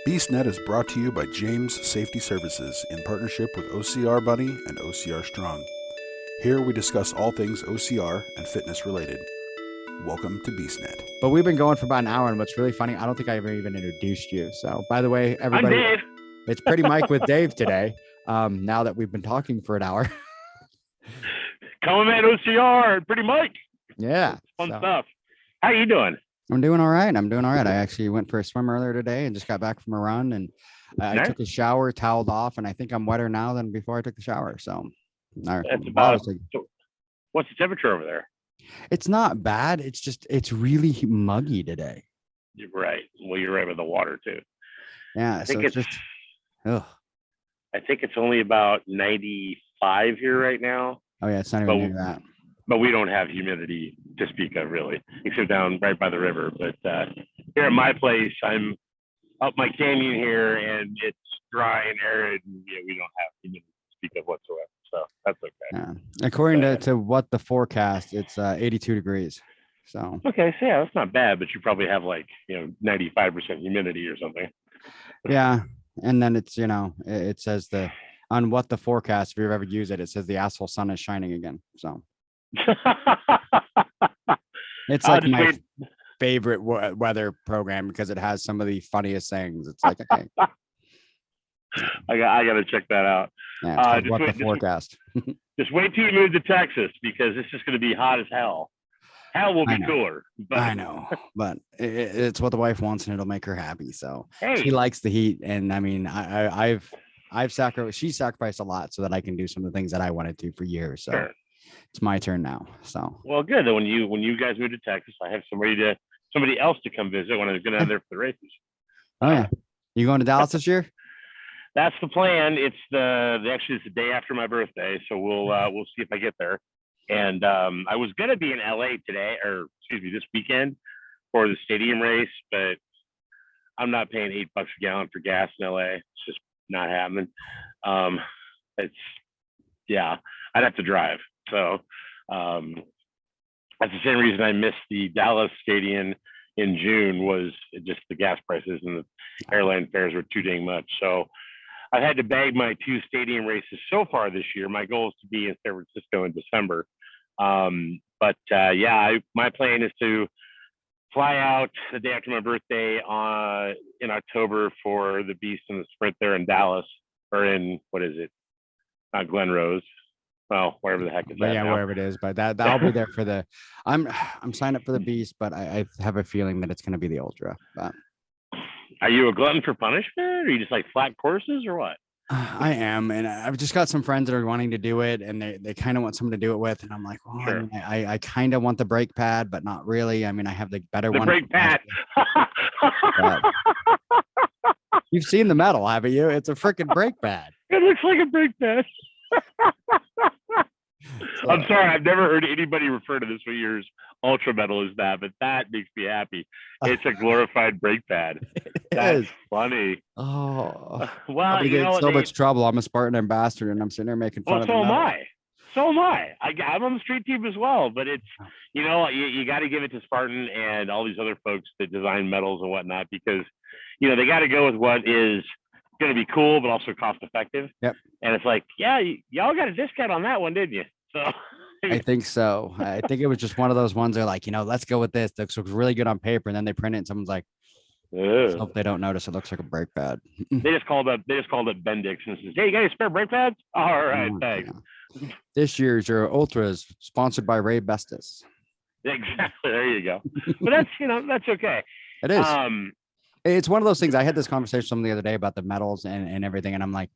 BeastNet is brought to you by James Safety Services in partnership with OCR Buddy and OCR Strong. Here we discuss all things OCR and fitness related. Welcome to BeastNet. But we've been going for about an hour, and what's really funny, I don't think I ever even introduced you. So, by the way, everybody, I'm Dave. It's Pretty Mike with Dave today. Now that we've been talking for an hour. Common Man OCR, Pretty Mike. Yeah. Fun stuff. How you doing? I'm doing all right. I actually went for a swim earlier today and just got back from a run, and I took a shower, toweled off, and I think I'm wetter now than before I took the shower. So that's about. What's the temperature over there? It's not bad. It's really muggy today. You're right. Well, you're right with the water too. Yeah. I think it's only about 95 here right now. Oh yeah, it's not even near that. But we don't have humidity to speak of, really, except down right by the river. But here at my place, I'm up my canyon here, and it's dry and arid, and we don't have humidity to speak of whatsoever. So that's okay. Yeah. According to what the forecast, it's 82 degrees. So okay, so yeah, that's not bad. But you probably have 95% humidity or something. Yeah, and then it's it says on what the forecast, if you've ever used it, it says the asshole sun is shining again. So. It's like my favorite weather program because it has some of the funniest things. It's like, okay, I gotta check that out. Yeah, what the forecast. Just wait till you move to Texas, because it's just going to be hot as hell. Hell will be cooler. But... I know, but it's what the wife wants, and it'll make her happy. So hey. She likes the heat, and I mean, I've sacrificed. She sacrificed a lot so that I can do some of the things that I wanted to for years. So. Sure. It's my turn now. So well, good. Then when you guys move to Texas, I have somebody else to come visit when I'm going down there for the races. Oh yeah, you going to Dallas this year? That's the plan. It's it's the day after my birthday, so we'll see if I get there. And I was going to be in LA this weekend for the stadium race, but I'm not paying $8 a gallon for gas in LA. It's just not happening. I'd have to drive. So that's the same reason I missed the Dallas stadium in June, was just the gas prices and the airline fares were too dang much. So I've had to bag my 2 stadium races so far this year. My goal is to be in San Francisco in December. My plan is to fly out the day after my birthday in October for the Beast and the Sprint there in Dallas, or in, what is it? Not Glen Rose. Well, wherever the heck is that. Yeah, now. Wherever it is, but that'll be there for the. I'm signed up for the Beast, but I have a feeling that it's going to be the Ultra. But are you a glutton for punishment? Or are you just like flat courses, or what? I am, and I've just got some friends that are wanting to do it, and they kind of want someone to do it with, and I'm like, well, sure. I kind of want the brake pad, but not really. I mean, I have the better one. The brake pad. You've seen the metal, haven't you? It's a freaking brake pad. It looks like a brake pad. I'm sorry, I've never heard anybody refer to this for years. Ultra metal is that, but that makes me happy. It's a glorified brake pad. That's funny. Oh, well, you get so much trouble. I'm a Spartan ambassador, and I'm sitting there making fun of. So am I. I'm on the street team as well, but it's you got to give it to Spartan and all these other folks that design metals and whatnot, because they got to go with what is going to be cool but also cost effective. Yep. And it's like, yeah, y'all got a discount on that one, didn't you? So I think so. I think it was just one of those ones. They're like, let's go with this. This looks really good on paper, and then they print it, and someone's like, hope they don't notice it looks like a brake pad. They just called it Bendix and says, hey, you got any spare brake pads? All right, thanks. Yeah. This year's your Ultra is sponsored by Ray Bestis. Exactly. There you go. But that's that's okay. It is. It's one of those things. I had this conversation the other day about the metals and everything, and I'm like,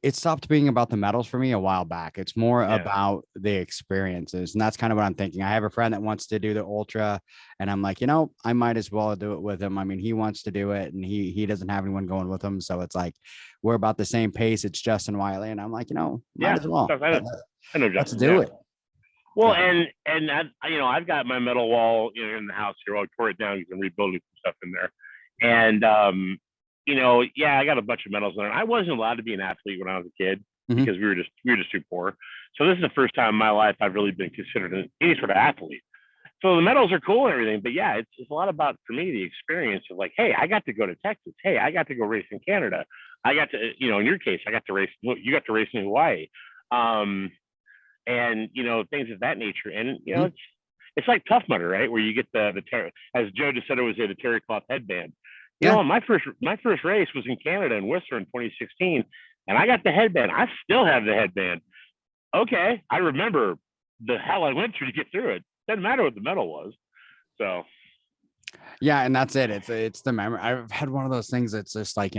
it stopped being about the metals for me a while back. It's more about the experiences, and that's kind of what I'm thinking. I have a friend that wants to do the Ultra, and I'm like, I might as well do it with him. I mean, he wants to do it, and he doesn't have anyone going with him, so it's like we're about the same pace. It's Justin Wiley, and I'm like, might as well. I know Justin. Let's do it. Well, and I've got my metal wall in the house here. I tore it down. You can rebuild some stuff in there. And, I got a bunch of medals in there. I wasn't allowed to be an athlete when I was a kid because we were just too poor. So this is the first time in my life I've really been considered any sort of athlete. So the medals are cool and everything, but yeah, it's a lot about, for me, the experience of like, hey, I got to go to Texas. Hey, I got to go race in Canada. I got to, in your case, I got to race. You got to race in Hawaii, and things of that nature. And it's like Tough Mudder, right? Where you get the as Joe just said, it was the terry cloth headband. My first race was in Canada in Whistler in 2016, and I got the headband. I still have the headband. Okay, I remember the hell I went through to get through it. Doesn't matter what the medal was. So yeah, and that's it. It's the memory. I've had one of those things that's just like,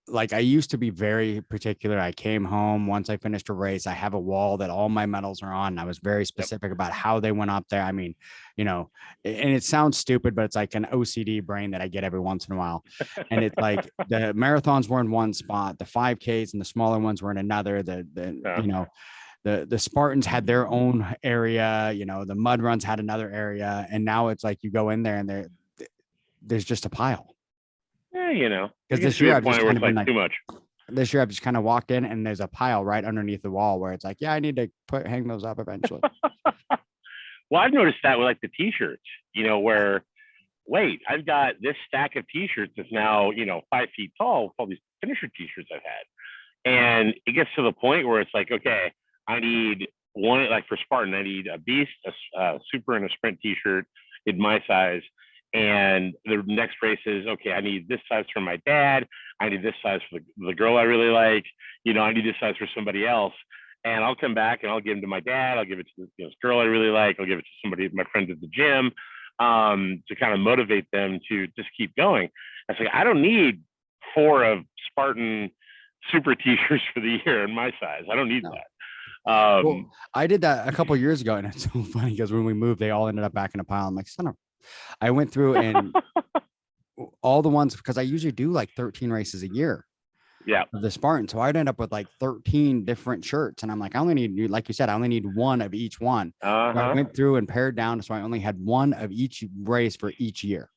like I used to be very particular. I came home once I finished a race. I have a wall that all my medals are on. I was very specific about how they went up there. I mean, and it sounds stupid, but it's like an OCD brain that I get every once in a while. And it's like the marathons were in one spot, the 5Ks and the smaller ones were in another. The Spartans had their own area, the mud runs had another area. And now it's like you go in there and there's just a pile. Yeah, because this year I've just kind of been like too much. This year I've just kind of walked in and there's a pile right underneath the wall where it's like, yeah, I need to hang those up eventually. Well, I've noticed that with like the t-shirts, where wait, I've got this stack of t-shirts that's now, 5 feet tall with all these finisher t-shirts I've had. And it gets to the point where it's like, okay, I need one, like for Spartan, I need a beast, a super and a sprint t-shirt in my size. And the next race is, okay, I need this size for my dad. I need this size for the girl I really like. I need this size for somebody else. And I'll come back and I'll give them to my dad. I'll give it to this girl I really like. I'll give it to somebody, my friends at the gym, to kind of motivate them to just keep going. I say, I don't need 4 of Spartan super t-shirts for the year in my size. I don't need that. Well, I did that a couple of years ago, and it's so funny because when we moved, they all ended up back in a pile. I'm like, I went through and all the ones, because I usually do like 13 races a year. Yeah. Of the Spartan. So I'd end up with like 13 different shirts. And I'm like, I only need, like you said, I only need one of each one. So I went through and pared down. So I only had one of each race for each year.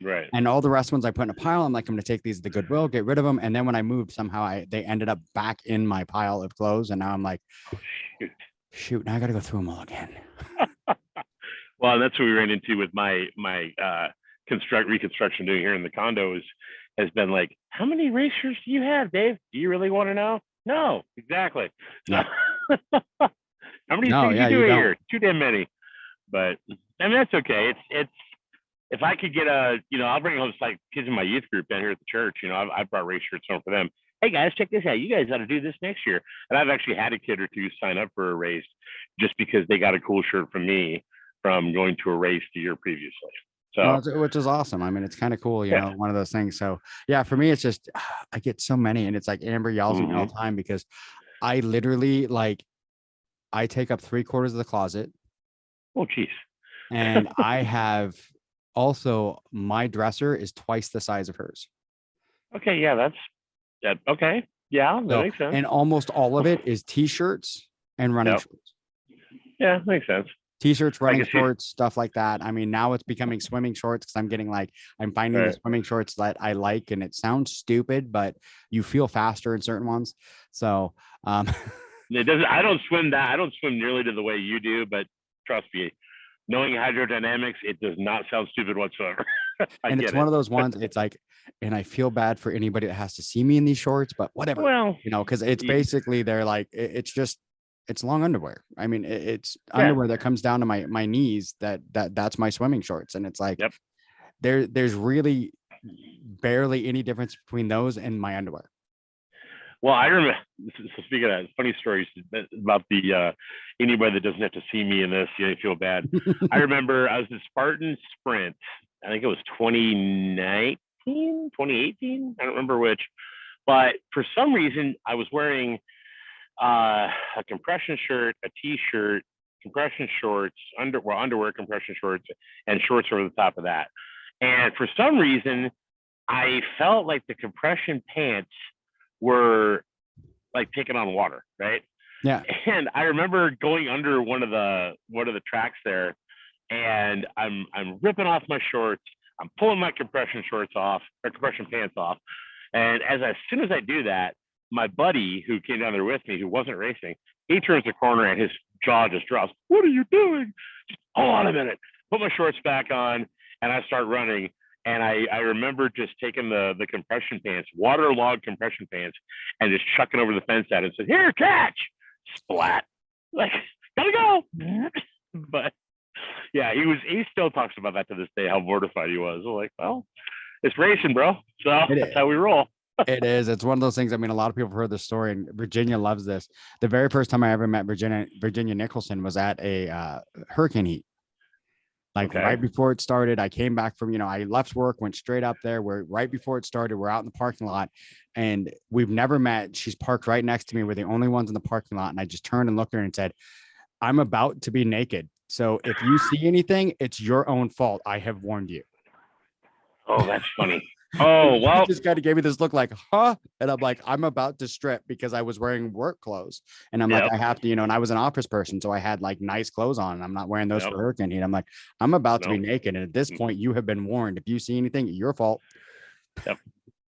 Right. And all the rest ones I put in a pile. I'm like, I'm going to take these to the Goodwill, get rid of them. And then when I moved, somehow they ended up back in my pile of clothes. And now I'm like, shoot, now I got to go through them all again. Well, that's what we ran into with my reconstruction doing here in the condos has been like, how many race shirts do you have, Dave? Do you really want to know? No, exactly. No. How many things you do here? Too damn many. But I mean, that's okay. It's if I could get I'll bring home like kids in my youth group down here at the church. I brought race shirts home for them. Hey guys, check this out. You guys ought to do this next year. And I've actually had a kid or two sign up for a race just because they got a cool shirt from me from going to a race the year previously. So, which is awesome. I mean, it's kind of cool, one of those things. So yeah, for me, it's just, I get so many, and it's like Amber yells at me all the time because I literally I take up 3/4 of the closet. Oh, geez. And I have also, my dresser is twice the size of hers. Okay. Yeah. Okay. Yeah. That makes sense. And almost all of it is t-shirts and running shorts. Yeah. Makes sense. T-shirts, running shorts, stuff like that. I mean, now it's becoming swimming shorts because I'm finding the swimming shorts that I like, and it sounds stupid, but you feel faster in certain ones. So it doesn't. I don't swim nearly to the way you do, but trust me, knowing hydrodynamics, it does not sound stupid whatsoever. And it's one of those ones. It's like, and I feel bad for anybody that has to see me in these shorts, but whatever. Well, because it's basically they're like it's long underwear. I mean, it's underwear that comes down to my knees. That's my swimming shorts. And it's like, there's really barely any difference between those and my underwear. Well, I remember, speaking of that, funny stories about the anybody that doesn't have to see me in this, you feel bad. I remember I was the Spartan Sprint. I think it was 2019, 2018. I don't remember which, but for some reason I was wearing a compression shirt, a t-shirt, compression shorts, underwear, compression shorts, and shorts over the top of that. And for some reason, I felt like the compression pants were like taking on water, right? Yeah. And I remember going under one of the tracks there, and I'm ripping off my shorts. I'm pulling my compression pants off. And as soon as I do that, my buddy who came down there with me, who wasn't racing, he turns the corner and his jaw just drops. What are you doing? Hold on a minute. put my shorts back on, and I start running. And I remember just taking the compression pants, waterlogged compression pants, and just chucking over the fence at it and said, "Here, catch!" Splat. Like, gotta go. But yeah, he still talks about that to this day, how mortified he was. I'm like, well, it's racing, bro. So that's how we roll. It is. It's one of those things. I mean, a lot of people have heard this story, and Virginia loves this. The very first time I ever met Virginia Nicholson was at a hurricane heat. Like right before it started, I came back from, I left work, went straight up there. Where right before it started, we're out in the parking lot, and we've never met. She's parked right next to me. We're the only ones in the parking lot. And I just turned and looked at her and said, "I'm about to be naked. So if you see anything, it's your own fault. I have warned you." Oh, that's funny. Oh, well, she just kind of gave me this look like, huh? And I'm like, I'm about to strip because I was wearing work clothes. And I'm like, I have to, and I was an office person. So I had like nice clothes on, and I'm not wearing those for hurricane heat. I'm like, I'm about to be naked. And at this point, you have been warned. If you see anything, your fault. Yep.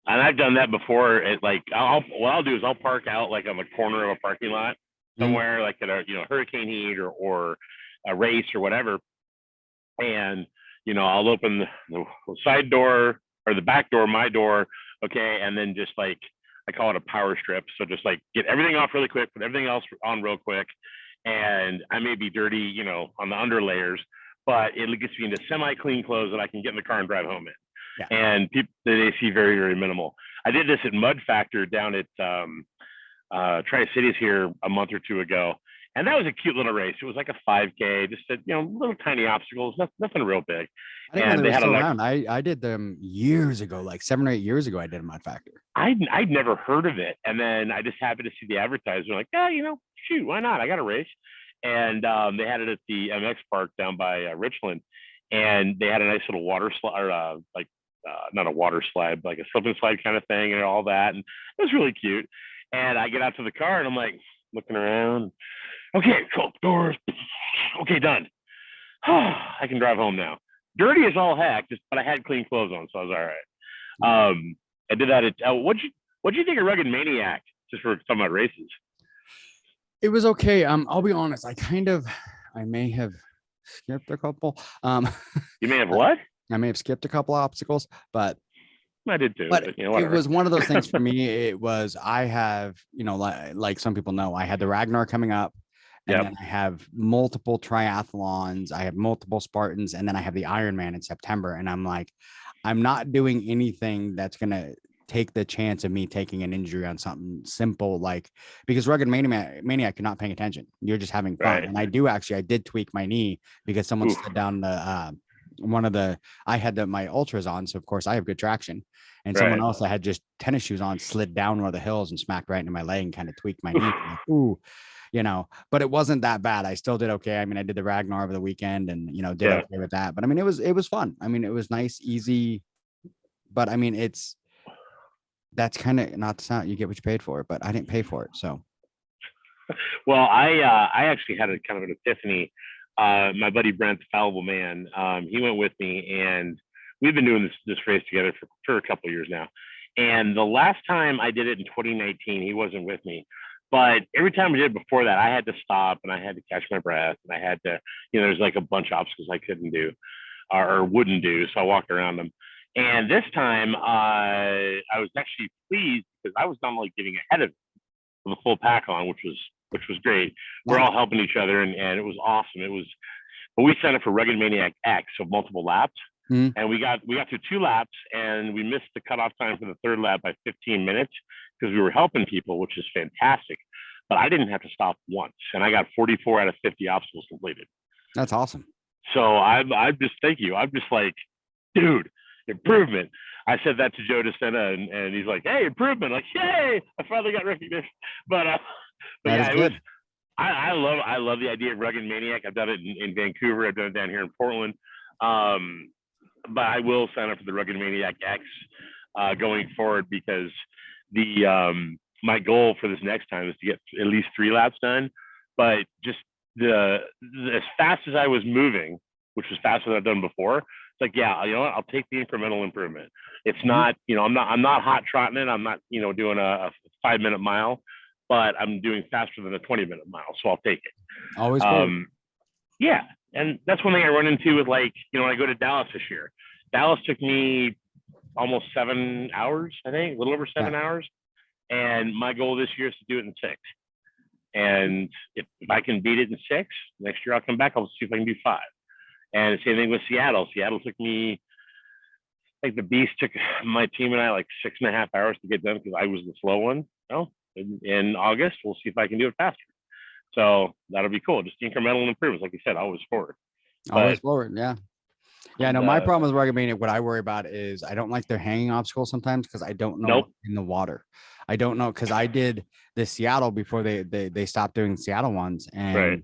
And I've done that before. It like, what I'll do is I'll park out like on the corner of a parking lot somewhere, like at a, hurricane heat or a race or whatever. And, I'll open the side door or the back door, my door. Okay. And then just like, I call it a power strip. So just like get everything off really quick, put everything else on real quick. And I may be dirty, on the under layers, but it gets me into semi-clean clothes that I can get in the car and drive home in. Yeah. And people, they see very, very minimal. I did this at Mud Factor down at Tri-Cities here a month or two ago. And that was a cute little race. It was like a 5K, just little tiny obstacles, nothing real big. I didn't know they were still around. I did them years ago, like 7 or 8 years ago. I did a Mud Factor. I'd never heard of it, and then I just happened to see the advertisement. Like, shoot, why not? I got a race, and they had it at the MX Park down by Richland, and they had a nice little water slide, or not a water slide, but like a slip and slide kind of thing, and all that, and it was really cute. And I get out to the car, and I'm like looking around. Okay, cool. Doors. Okay, done. I can drive home now. Dirty as all heck, but I had clean clothes on, so I was all right. I did that at. What'd you think of Rugged Maniac? Just for some of my races. It was okay. I'll be honest. I may have skipped a couple. You may have what? I may have skipped a couple obstacles, but I did too. But it was one of those things for me. It was, I have, like some people know, I had the Ragnar coming up, and then I have multiple triathlons. I have multiple Spartans, and then I have the Ironman in September. And I'm like, I'm not doing anything that's going to take the chance of me taking an injury on something simple, because Rugged Maniac, you're not paying attention. You're just having fun. Right. And I did tweak my knee because someone slid down the, I had my ultras on. So of course I have good traction, and someone else that had just tennis shoes on slid down one of the hills and smacked right into my leg and kind of tweaked my knee. Like, ooh, but it wasn't that bad. I still did okay. I mean, I did the Ragnar over the weekend and, did okay with that, but I mean, it was fun. I mean, it was nice, easy, but I mean, that's kind of not the sound. You get what you paid for, but I didn't pay for it. So. Well, I actually had a kind of an epiphany. My buddy Brent, the Fallible Man, he went with me, and we've been doing this race together for a couple of years now. And the last time I did it in 2019, he wasn't with me. But every time we did it before that, I had to stop and I had to catch my breath, and I had to, there's like a bunch of obstacles I couldn't do or wouldn't do. So I walked around them. And this time I was actually pleased because I was not only getting ahead of the full pack on, which was great. We're all helping each other, and it was awesome. But we signed up for Rugged Maniac X, so multiple laps. And we got through 2 laps, and we missed the cutoff time for the 3rd lap by 15 minutes because we were helping people, which is fantastic. But I didn't have to stop once, and I got 44 out of 50 obstacles completed. That's awesome. So I'm just, thank you. I'm just like, dude, improvement. I said that to Joe Sena, and he's like, hey, improvement. Like, yay, I finally got recognition. But yeah, it was. I love the idea of Rugged Maniac. I've done it in Vancouver. I've done it down here in Portland. But I will sign up for the Rugged Maniac X going forward, because my goal for this next time is to get at least 3 laps done. But just as fast as I was moving, which was faster than I've done before, it's like, yeah, you know what? I'll take the incremental improvement. It's not, I'm not hot trotting it. I'm not, doing a 5-minute mile, but I'm doing faster than a 20-minute mile. So I'll take it. Always. Yeah. And that's one thing I run into with, like, when I go to Dallas this year. Dallas took me almost 7 hours, I think, a little over 7 hours. And my goal this year is to do it in 6. And if I can beat it in 6, next year I'll come back. I'll see if I can do 5. And the same thing with Seattle. Seattle took me, like, the Beast took my team and I like 6.5 hours to get done because I was the slow one. In August, we'll see if I can do it faster. So that'll be cool. Just incremental improvements. Like you said, always forward. Always forward. Yeah. Yeah. No, my problem with rugged, what I worry about is I don't like their hanging obstacles sometimes because I don't know what's in the water. I don't know, because I did the Seattle before they stopped doing Seattle ones. And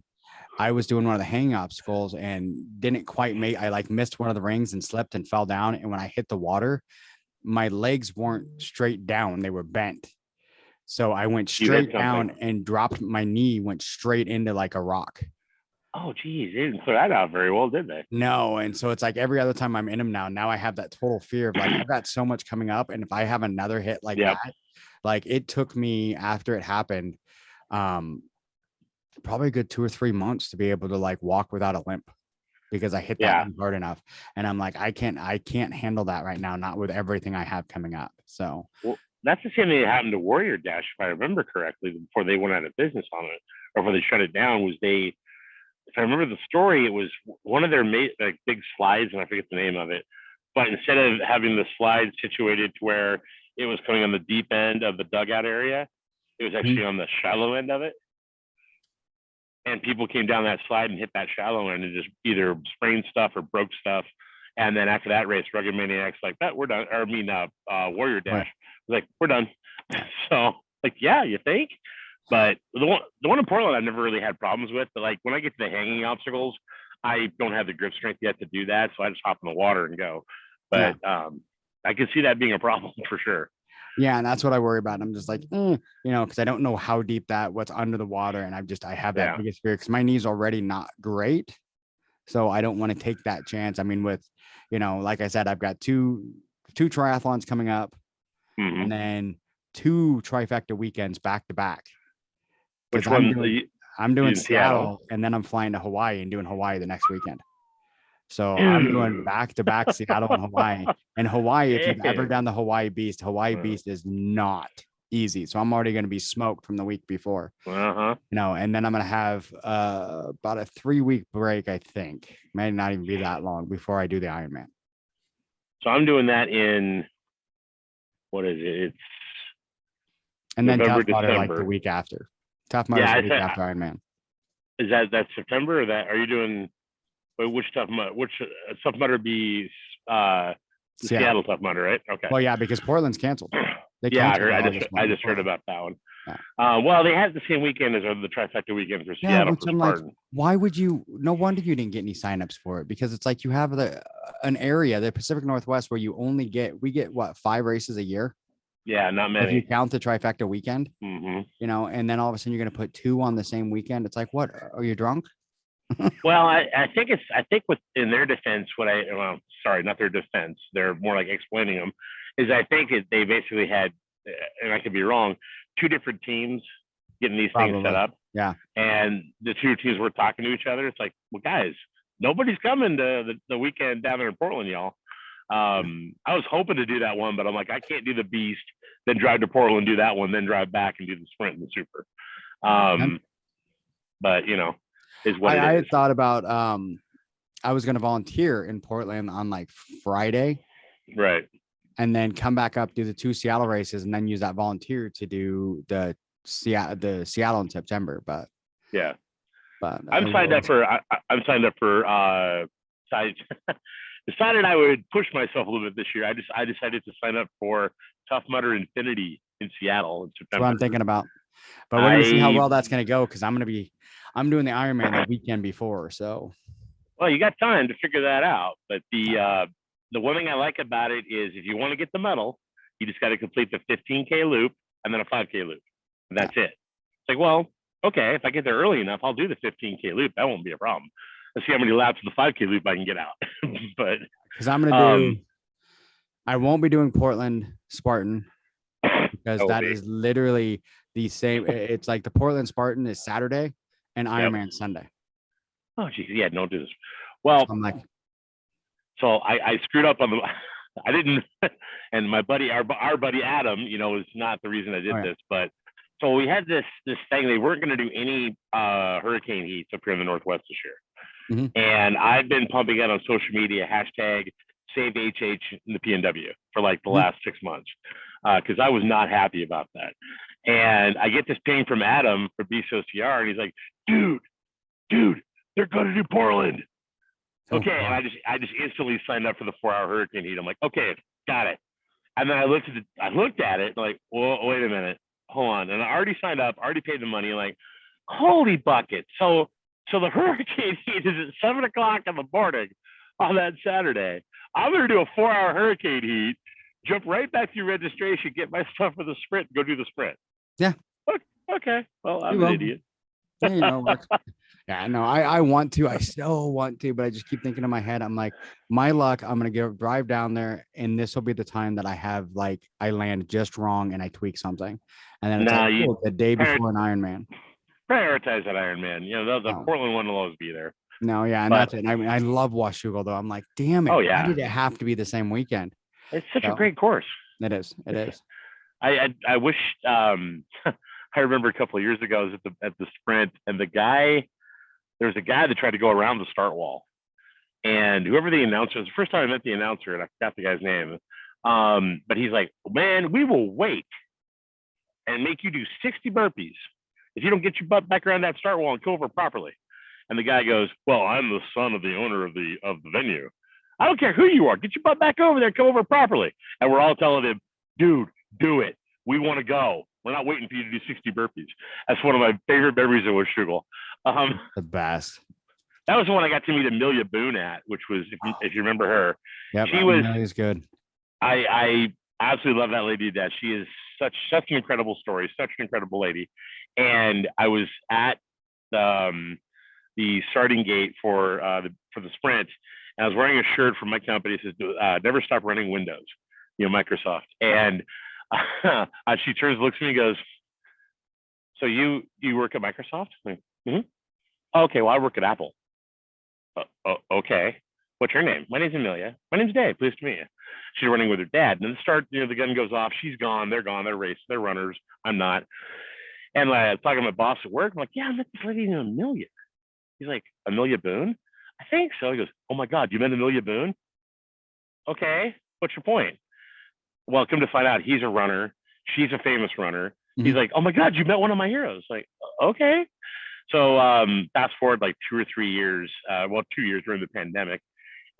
I was doing one of the hanging obstacles and didn't quite I missed one of the rings and slipped and fell down. And when I hit the water, my legs weren't straight down. They were bent. So I went straight down and dropped my knee, went straight into like a rock. Oh, geez. They didn't clear that out very well, did they? No. And so it's like every other time I'm in them now I have that total fear of like, I've got so much coming up. And if I have another hit like that, like it took me after it happened, probably a good 2 or 3 months to be able to like walk without a limp because I hit that hard enough. And I'm like, I can't handle that right now. Not with everything I have coming up. So that's the same thing that happened to Warrior Dash, if I remember correctly, before they went out of business on it, or before they shut it down. If I remember the story, it was one of their like big slides, and I forget the name of it. But instead of having the slide situated to where it was coming on the deep end of the dugout area, it was actually on the shallow end of it. And people came down that slide and hit that shallow end and just either sprained stuff or broke stuff. And then after that race, Rugged Maniacs like, that we're done. Or I mean, Warrior Dash was like, we're done. So like, yeah, you think? But the one in Portland I've never really had problems with. But like when I get to the hanging obstacles, I don't have the grip strength yet to do that. So I just hop in the water and go. But I can see that being a problem for sure. Yeah, and that's what I worry about. I'm just like, because I don't know how deep what's under the water, and I have that biggest fear because my knee's already not great, so I don't want to take that chance. I mean, with like I said, I've got two triathlons coming up, and then 2 trifecta weekends back to back. Which one? I'm doing Seattle, and then I'm flying to Hawaii and doing Hawaii the next weekend. So I'm doing back-to-back Seattle and Hawaii. And Hawaii, if you've ever done the Hawaii Beast is not easy. So I'm already going to be smoked from the week before. And then I'm going to have about a 3-week break, I think. May not even be that long before I do the Ironman. So I'm doing that in, what is it? It's and then November, Tough Mudder like the week after. Tough Mudder the week after Ironman. Is that September or that? Are you doing? Which Tough Mudder be Seattle Tough Mudder, right? Okay. Well, yeah, because Portland's canceled. I just heard about that one. Yeah. Well, they had the same weekend as the trifecta weekend for Seattle. For Spartan. Like, why would you? No wonder you didn't get any signups for it, because it's like you have an area, the Pacific Northwest, where we get what, 5 races a year. Yeah, not many. If you count the trifecta weekend, and then all of a sudden you're going to put 2 on the same weekend. It's like, what? Are you drunk? Well, I think in their defense, not their defense, they're more like explaining them, is I think they basically had, and I could be wrong, 2 different teams getting these things set up. Yeah. And the 2 teams were talking to each other. It's like, well, guys, nobody's coming to the weekend down there in Portland, y'all. I was hoping to do that one, but I'm like, I can't do the Beast, then drive to Portland, do that one, then drive back and do the Sprint and the Super. But is what I had thought about I was going to volunteer in Portland on like Friday, right, and then come back up, do the 2 Seattle races, and then use that volunteer to do the Seattle in September. But I'm signed up for I decided I would push myself a little bit this year. I decided to sign up for Tough Mudder Infinity in Seattle in September. That's what I'm thinking about. But we're gonna see how well that's gonna go, because I'm doing the Ironman the weekend before. So, well, you got time to figure that out. But the one thing I like about it is, if you want to get the medal, you just got to complete the 15K loop and then a 5K loop. And that's it. It's like, well, okay, if I get there early enough, I'll do the 15K loop. That won't be a problem. Let's see how many laps of the 5K loop I can get out. But because I'm gonna I won't be doing Portland Spartan, because that is literally the same. It's like the Portland Spartan is Saturday and Ironman Sunday. oh, geez, yeah, don't do this. Well, I'm like, so I screwed up on the, I didn't, and my buddy, our buddy Adam, is not the reason I did this, but so we had this thing. They weren't going to do any hurricane heats up here in the Northwest this year. And I've been pumping out on social media hashtag save HH in the PNW for like the last 6 months because I was not happy about that. And I get this ping from Adam for BCOCR, and he's like, dude, they're going to do Portland. Okay, and I just instantly signed up for the 4-hour hurricane heat. I'm like, okay, got it. And then I looked at it like, well, wait a minute, hold on. And I already signed up, already paid the money. Like, holy bucket! So the hurricane heat is at 7 o'clock in the morning on that Saturday. I'm gonna do a 4-hour hurricane heat, jump right back through registration, get my stuff for the sprint, go do the sprint. Yeah. Okay. Well, I'm an idiot. Yeah, yeah, no, I want to. I still want to, but I just keep thinking in my head, I'm like, my luck, I'm going to drive down there, and this will be the time that I land just wrong and I tweak something. And then the day before an Ironman. Prioritize that Ironman. The Portland one will always be there. No, yeah, and that's it. I mean, I love Washougal, though. I'm like, damn it. Oh, yeah. Why did it have to be the same weekend? It's such a great course. It is. I wish, I remember a couple of years ago, I was at the sprint, and there was a guy that tried to go around the start wall, and whoever the announcer was, the first time I met the announcer, and I forgot the guy's name, but he's like, man, we will wait and make you do 60 burpees if you don't get your butt back around that start wall and go over properly. And the guy goes, well, I'm the son of the owner of the venue. I don't care who you are, get your butt back over there, come over properly. And we're all telling him, dude, do it. We want to go. We're not waiting for you to do 60 burpees. That's one of my favorite memories of Washougal. The best. That was the one I got to meet Amelia Boone at, which was, if you remember her. Yeah, she was good. I absolutely love that lady to death. She is such an incredible story, such an incredible lady. And I was at the starting gate for the sprint, and I was wearing a shirt from my company that says, never stop running Windows, Microsoft. And she turns, looks at me and goes, so you work at Microsoft? I'm like, mm-hmm. Okay, well, I work at Apple. Okay. What's your name? My name's Amelia. My name's Dave. Pleased to meet you. She's running with her dad. And then the gun goes off. She's gone. They're gone. They're racing. They're runners. I'm not. And I was talking to my boss at work. I'm like, yeah, I met this lady named Amelia. He's like, Amelia Boone? I think so. He goes, oh my God, you met Amelia Boone? Okay. What's your point? Well, come to find out, he's a runner. She's a famous runner. Mm-hmm. He's like, oh my God, you met one of my heroes. Like, okay. So fast forward like 2 or 3 years, 2 years during the pandemic,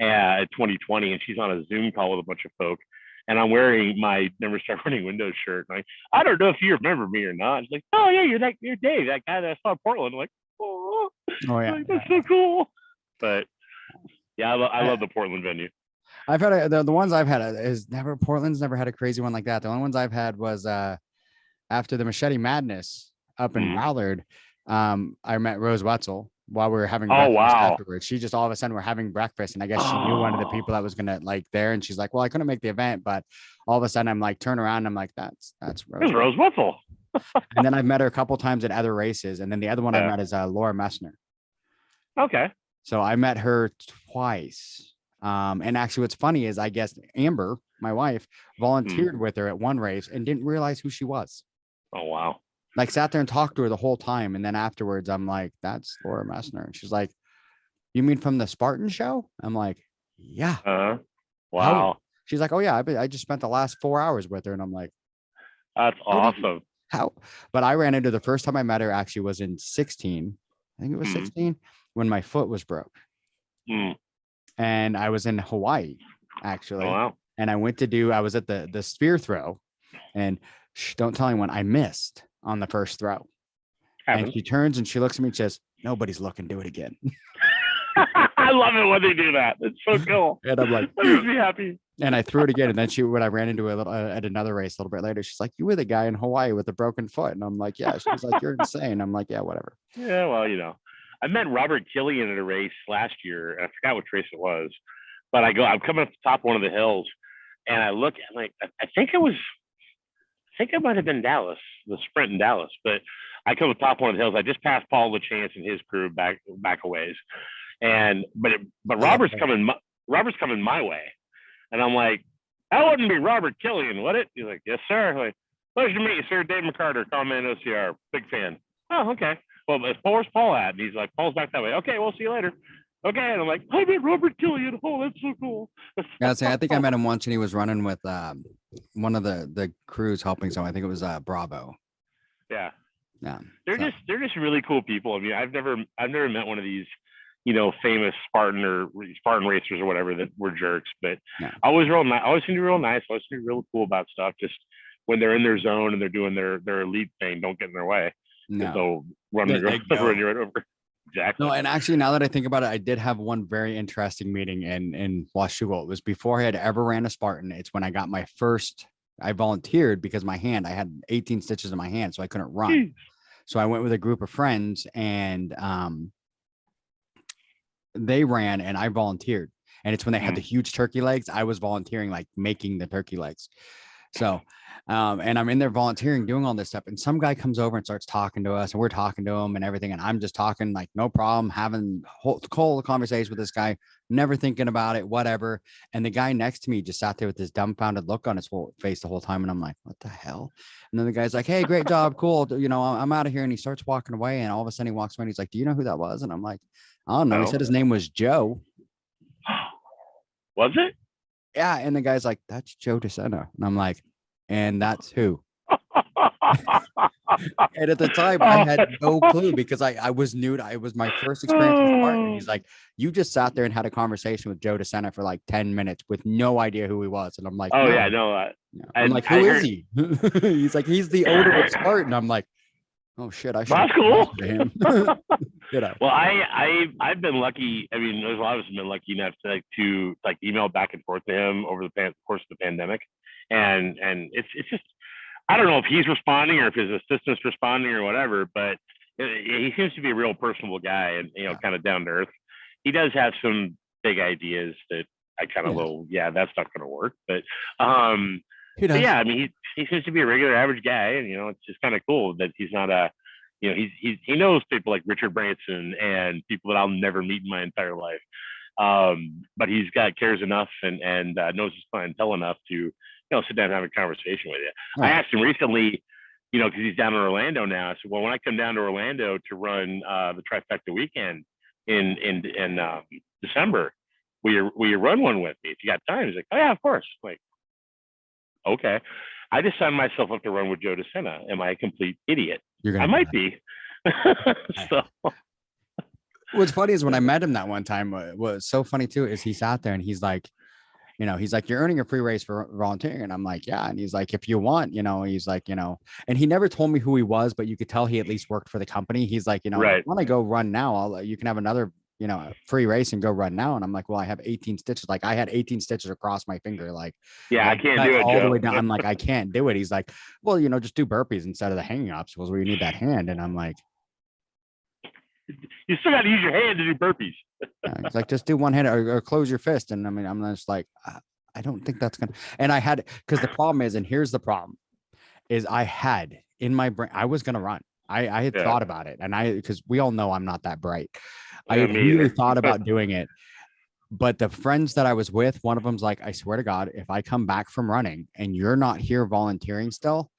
2020, and she's on a Zoom call with a bunch of folk. And I'm wearing my Never Start Running Windows shirt. And I don't know if you remember me or not. She's like, oh yeah, you're Dave, that guy that I saw in Portland. I'm like, oh yeah, like, that's so cool. But yeah, I love the Portland venue. I've had the ones I've had is Portland's never had a crazy one like that. The only ones I've had was after the Machete Madness up in Ballard. I met Rose Wetzel while we were having breakfast afterwards. She just all of a sudden we're having breakfast, and I guess she knew one of the people that was gonna there, and she's like, well, I couldn't make the event, but all of a sudden I'm like, turn around, and I'm like, that's Rose Wetzel. And then I've met her a couple times at other races, and then the other one I met is Laura Messner. Okay. So I met her twice. And actually what's funny is I guess Amber, my wife, volunteered with her at one race and didn't realize who she was. Oh, wow. Like sat there and talked to her the whole time. And then afterwards, I'm like, that's Laura Messner. And she's like, you mean from the Spartan show? I'm like, yeah. Wow. She's like, oh yeah, I just spent the last 4 hours with her. And I'm like, that's awesome. How? But I ran into the first time I met her actually was in 16. I think it was 16 when my foot was broke. And I was in Hawaii actually. Oh, wow. And I was at the spear throw, and don't tell anyone, I missed on the first throw. And she turns and she looks at me and says, nobody's looking, do it again. I love it when they do that. It's so cool. And I'm like, that makes me happy. And I threw it again. And then when I ran into a little at another race a little bit later, she's like, you were the guy in Hawaii with a broken foot. And I'm like, yeah. She's like, you're insane. I'm like, yeah, whatever. Yeah, well, I met Robert Killian at a race last year, and I forgot which race it was. But I'm coming up the top of one of the hills, and I look, and I think it might have been Dallas, the sprint in Dallas. But I come to the top one of the hills. I just passed Paul LaChance and his crew back a ways, but Robert's coming my way, and I'm like, that wouldn't be Robert Killian, would it? He's like, yes, sir. I'm like, pleasure to meet you, sir. Dave McCarter, Common Man OCR, big fan. Oh, okay. Well, where's Paul at? And he's like, Paul's back that way. Okay, we'll see you later. Okay, and I'm like, I met Robert Killian. Oh, that's so cool. Yeah, I think I met him once, and he was running with one of the crews helping. So I think it was Bravo. Yeah. Yeah. They're just really cool people. I mean, I've never met one of these, famous Spartan racers or whatever that were jerks, but always seem to be real nice. Always seem to be real cool about stuff. Just when they're in their zone and they're doing their elite thing, don't get in their way. No. They'll run you right over. Exactly. No, and actually, now that I think about it, I did have one very interesting meeting in Washougal. It was before I had ever ran a Spartan. It's when I got my first. I volunteered because I had 18 stitches in my hand, so I couldn't run. Jeez. So I went with a group of friends, and they ran, and I volunteered. And it's when they had the huge turkey legs. I was volunteering, like making the turkey legs. So, and I'm in there volunteering, doing all this stuff. And some guy comes over and starts talking to us, and we're talking to him and everything. And I'm just talking like, no problem, having whole conversation with this guy, never thinking about it, whatever. And the guy next to me just sat there with this dumbfounded look on his whole face the whole time. And I'm like, what the hell? And then the guy's like, hey, great job. Cool. I'm out of here. And he starts walking away. And all of a sudden he walks away and he's like, do you know who that was? And I'm like, I don't know. He said his name was Joe. Was it? Yeah. And the guy's like, that's Joe Sena. And I'm like, and that's who? And at the time, I had no clue because I was new. It was my first experience with Spartan. He's like, you just sat there and had a conversation with Joe Sena for like 10 minutes with no idea who he was. And I'm like, oh, no. Yeah, no. I'm like, who is he? He's like, he's the owner of Spartan. I'm like, oh shit, I should. That's cool. Him. Well, I've been lucky. I mean, there's a lot of us have been lucky enough to email back and forth to him over the course of the pandemic, and it's just, I don't know if he's responding or if his assistant's responding or whatever, but he seems to be a real personable guy and kind of down to earth. He does have some big ideas that I kind of that's not going to work, but yeah, I mean, he seems to be a regular average guy, and it's just kind of cool that he's not he knows people like Richard Branson and people that I'll never meet in my entire life. But he's cares enough and knows his clientele enough to sit down and have a conversation with you. Right. I asked him recently, because he's down in Orlando now. I said, well, when I come down to Orlando to run the trifecta weekend in December, will you run one with me if you got time? He's like, oh yeah, of course. I'm like, okay. I just signed myself up to run with Joe Sena. Am I a complete idiot? I might be. So. What's funny is when I met him that one time, what was so funny too is he sat there and he's like, you're earning a free race for volunteering. And I'm like, yeah. And he's like, if you want, he's like, and he never told me who he was, but you could tell he at least worked for the company. He's like, right. If you want to go run now, you can have another, free race and go run now. And I'm like, well, I have 18 stitches. Like I had 18 stitches across my finger. Like, yeah, I can't do it all the way down. I'm like, I can't do it. He's like, well, just do burpees instead of the hanging obstacles where you need that hand. And I'm like, you still got to use your hand to do burpees. It's like, just do one hand or close your fist. And I mean, I'm just like, I don't think that's going to, and I had, because the problem is, and here's the problem is I had in my brain, I was going to run. I had thought about it, and because we all know I'm not that bright. I had really thought about doing it, but the friends that I was with, one of them's like, I swear to God, if I come back from running and you're not here volunteering still,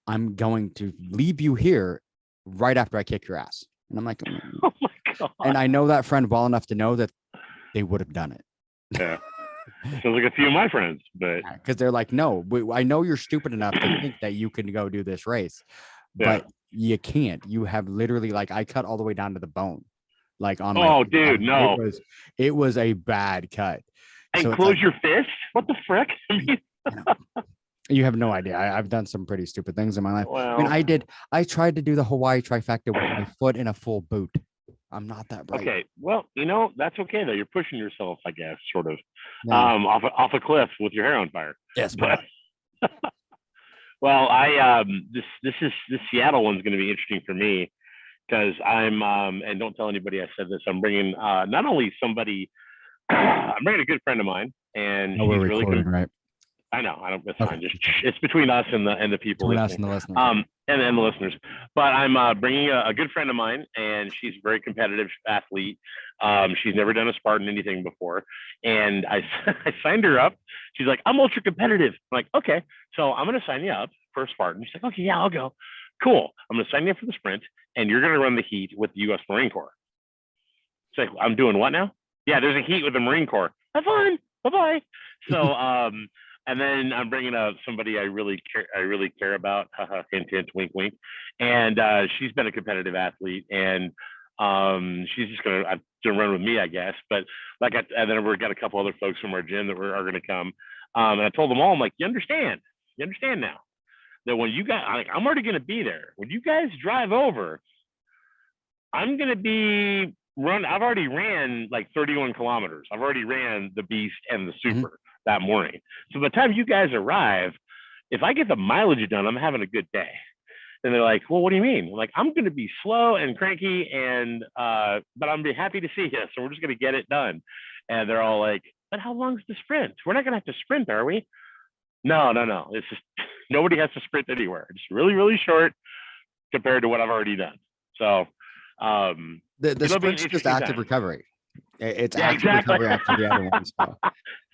I'm going to leave you here right after I kick your ass. And I'm like, oh my God. And I know that friend well enough to know that they would have done it. Yeah. Sounds like a few of my friends, but because they're like, no, I know you're stupid enough to think that you can go do this race, but you can't. You have literally, like, I cut all the way down to the bone, like on. Oh, dude, no! It was a bad cut. And so close your fist? What the frick? I mean, you have no idea. I've done some pretty stupid things in my life. Well, I mean, I tried to do the Hawaii trifecta with my foot in a full boot. I'm not that bright. Okay, well, that's okay though. You're pushing yourself, I guess, sort of, off a cliff with your hair on fire. Yes, but. Well, this Seattle one's going to be interesting for me because I'm and don't tell anybody I said this. I'm bringing not only somebody, I'm bringing a good friend of mine, and we're recording, right? I know. I don't. It's Okay. fine. Just it's between us and the people Between listening. us and the listeners. And the listeners. But I'm bringing a good friend of mine, and she's a very competitive athlete. She's never done a Spartan anything before, and I signed her up. She's like, I'm ultra competitive. I'm like, okay, so I'm gonna sign you up for a Spartan. She's like, okay, yeah, I'll go. Cool. I'm gonna sign you up for the sprint, and you're gonna run the heat with the U.S. Marine Corps. It's like, I'm doing what now? Yeah, there's a heat with the Marine Corps. Have fun. Bye bye. So and then I'm bringing up somebody I really care about. Hint, hint, wink, wink. And she's been a competitive athlete, and she's just gonna run with me, I guess. But and then we've got a couple other folks from our gym that are gonna come. And I told them all, I'm like, you understand now that when you guys, I'm already gonna be there. When you guys drive over, I'm gonna be I've already ran like 31 kilometers. I've already ran the Beast and the Super that morning. So by the time you guys arrive, if I get the mileage done, I'm having a good day. And they're like, well, what do you mean? I'm like, I'm going to be slow and cranky, and but I'm be happy to see you. So we're just going to get it done. And they're all like, but how long's the sprint? We're not going to have to sprint, are we? No. It's just nobody has to sprint anywhere. It's really, really short compared to what I've already done. So the sprint's just active recovery. It's active recovery after the other one. So,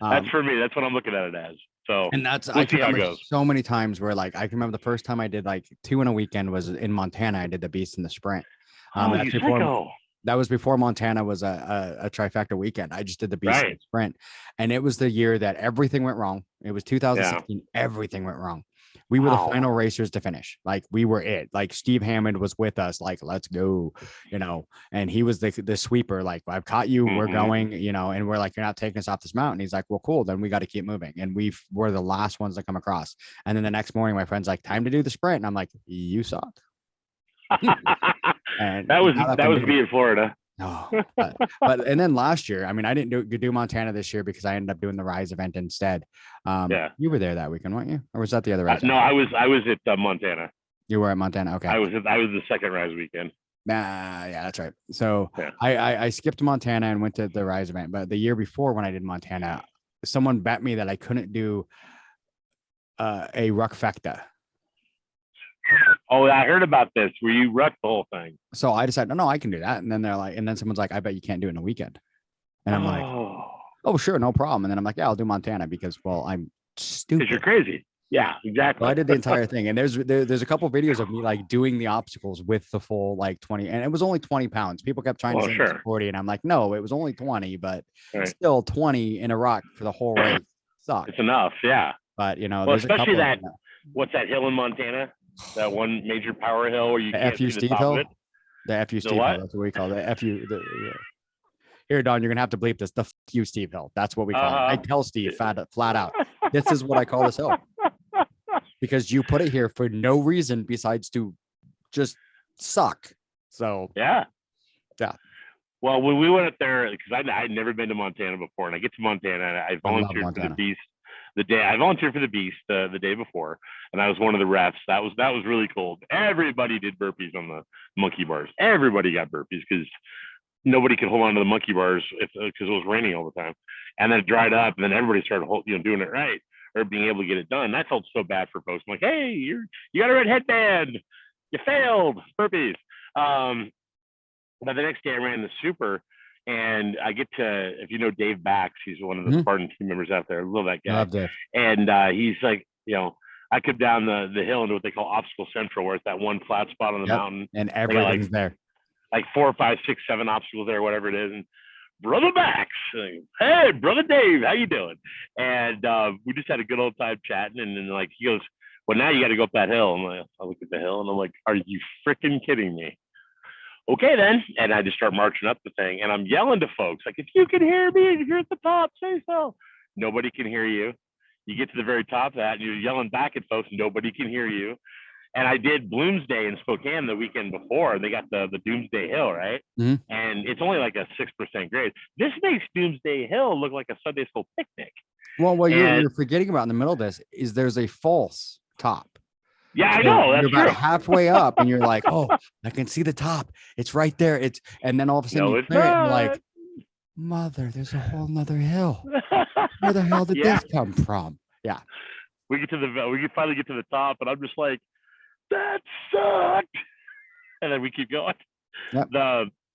that's for me. That's what I'm looking at it as. So, and that's I can remember so many times where like I can remember the first time I did like 2 in a weekend was in Montana. I did the Beast and the Sprint. That was before Montana was a trifecta weekend. I just did the Beast and the Sprint, and it was the year that everything went wrong. It was 2016. Yeah. Everything went wrong. We were the final racers to finish. Like we were it. Like Steve Hammond was with us. Like, let's go, and he was the sweeper. Like, I've caught you. We're going, and we're like, you're not taking us off this mountain. He's like, well, cool. Then we got to keep moving. And we're the last ones to come across. And then the next morning, my friend's like, time to do the sprint. And I'm like, you suck. And that was me in Florida. No, but and then last year, I mean, I didn't do Montana this year because I ended up doing the Rise event instead. You were there that weekend, weren't you? Or was that the other Rise? No, I was at Montana. You were at Montana. Okay. I was the second Rise weekend. Yeah, that's right. So I skipped Montana and went to the Rise event, but the year before when I did Montana, someone bet me that I couldn't do a ruckfecta. Oh, I heard about this. Where you wrecked the whole thing. So I decided, no, I can do that. And then they're like, and then someone's like, I bet you can't do it in a weekend. And I'm like, oh, sure, no problem. And then I'm like, yeah, I'll do Montana because, well, I'm stupid. Because you're crazy. Yeah, exactly. So I did the entire thing. And there's a couple of videos of me like doing the obstacles with the full like 20, and it was only 20 pounds. People kept trying to say it was 40, and I'm like, no, it was only 20, but still 20 in a ruck for the whole race sucks. It's enough, yeah. But especially that. What's that hill in Montana? That one major power hill where you can't see the top of it? The FU Steve Hill. That's what we call it. The FU. Here, Don, you're gonna have to bleep this. The FU Steve Hill. That's what we call it. I tell Steve flat out. This is what I call this hill because you put it here for no reason besides to just suck. So yeah. Well, when we went up there, because I'd never been to Montana before, and I get to Montana, and I volunteered for the Beast. I volunteered for the Beast the day before, and I was one of the refs. That was really cool. Everybody did burpees on the monkey bars. Everybody got burpees because nobody could hold on to the monkey bars because it was raining all the time. And then it dried up, and then everybody started doing it right or being able to get it done. I felt so bad for folks. I'm like, hey, you got a red headband. You failed burpees. But the next day I ran the Super. And I get to, if you know Dave Bax, he's one of the Spartan team members out there. I love that guy. And he's like, I come down the hill into what they call Obstacle Central, where it's that one flat spot on the mountain. And everything's there. Like 4, 5, 6, 7 obstacles there, whatever it is. And Brother Bax, hey, Brother Dave, how you doing? And we just had a good old time chatting. And then like he goes, well, now you got to go up that hill. I'm like, I look at the hill and I'm like, are you freaking kidding me? Okay, then. And I just start marching up the thing, and I'm yelling to folks, like, if you can hear me, if you're at the top, say so. Nobody can hear you. You get to the very top of that, and you're yelling back at folks, nobody can hear you. And I did Bloomsday in Spokane the weekend before, and they got the Doomsday Hill, right? Mm-hmm. And it's only like a 6% grade. This makes Doomsday Hill look like a Sunday school picnic. Well, you're forgetting about in the middle of this is there's a false top. Yeah, I know. That's you're about halfway up, and you're like, "Oh, I can see the top. It's right there." And then all of a sudden, you're like, "Mother, there's a whole nother hill. Where the hell did this come from?" Yeah. We finally get to the top, and I'm just like, that sucked. And then we keep going. Yep.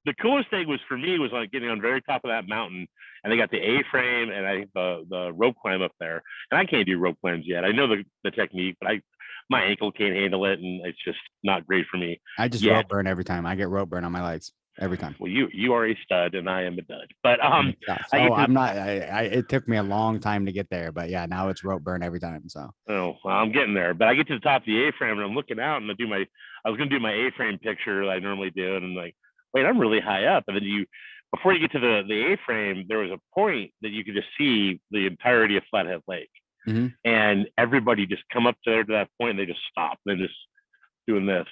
The coolest thing was for me was like getting on the very top of that mountain, and they got the A-frame and I think the rope climb up there. And I can't do rope climbs yet. I know the technique, but my ankle can't handle it, and it's just not great for me. I just rope burn every time. I get rope burn on my legs every time. Well, you are a stud, and I am a dud. But I'm not. It took me a long time to get there, but yeah, now it's rope burn every time. So I'm getting there. But I get to the top of the A-frame, and I'm looking out, and I was gonna do my A-frame picture that I normally do, and I'm like, wait, I'm really high up. And then before you get to the A-frame, there was a point that you could just see the entirety of Flathead Lake. Mm-hmm. And everybody just come up to that point, and they just stop. They're just doing this.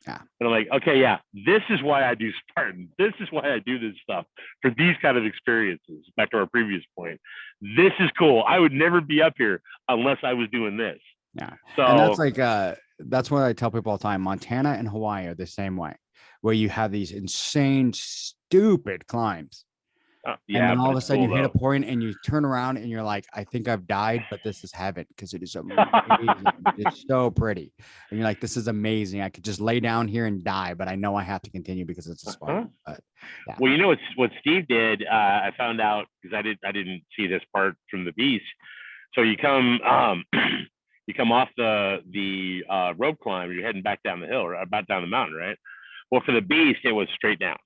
Yeah. And I'm like, okay, yeah, this is why I do Spartan. This is why I do this stuff, for these kind of experiences. Back to our previous point. This is cool. I would never be up here unless I was doing this. Yeah. So, and that's like, that's what I tell people all the time. Montana and Hawaii are the same way, where you have these insane, stupid climbs. Yeah, and then all of a sudden you hit a point and you turn around and you're like, I think I've died, but this is heaven, because it is amazing. It's so pretty. And you're like, this is amazing. I could just lay down here and die, but I know I have to continue because it's a Spartan. But, yeah. Well, you know what Steve did? I found out, because I didn't see this part from the beast. So you come you come off the rope climb, you're heading back down the hill, or back down the mountain, right? Well, for the beast, it was straight down.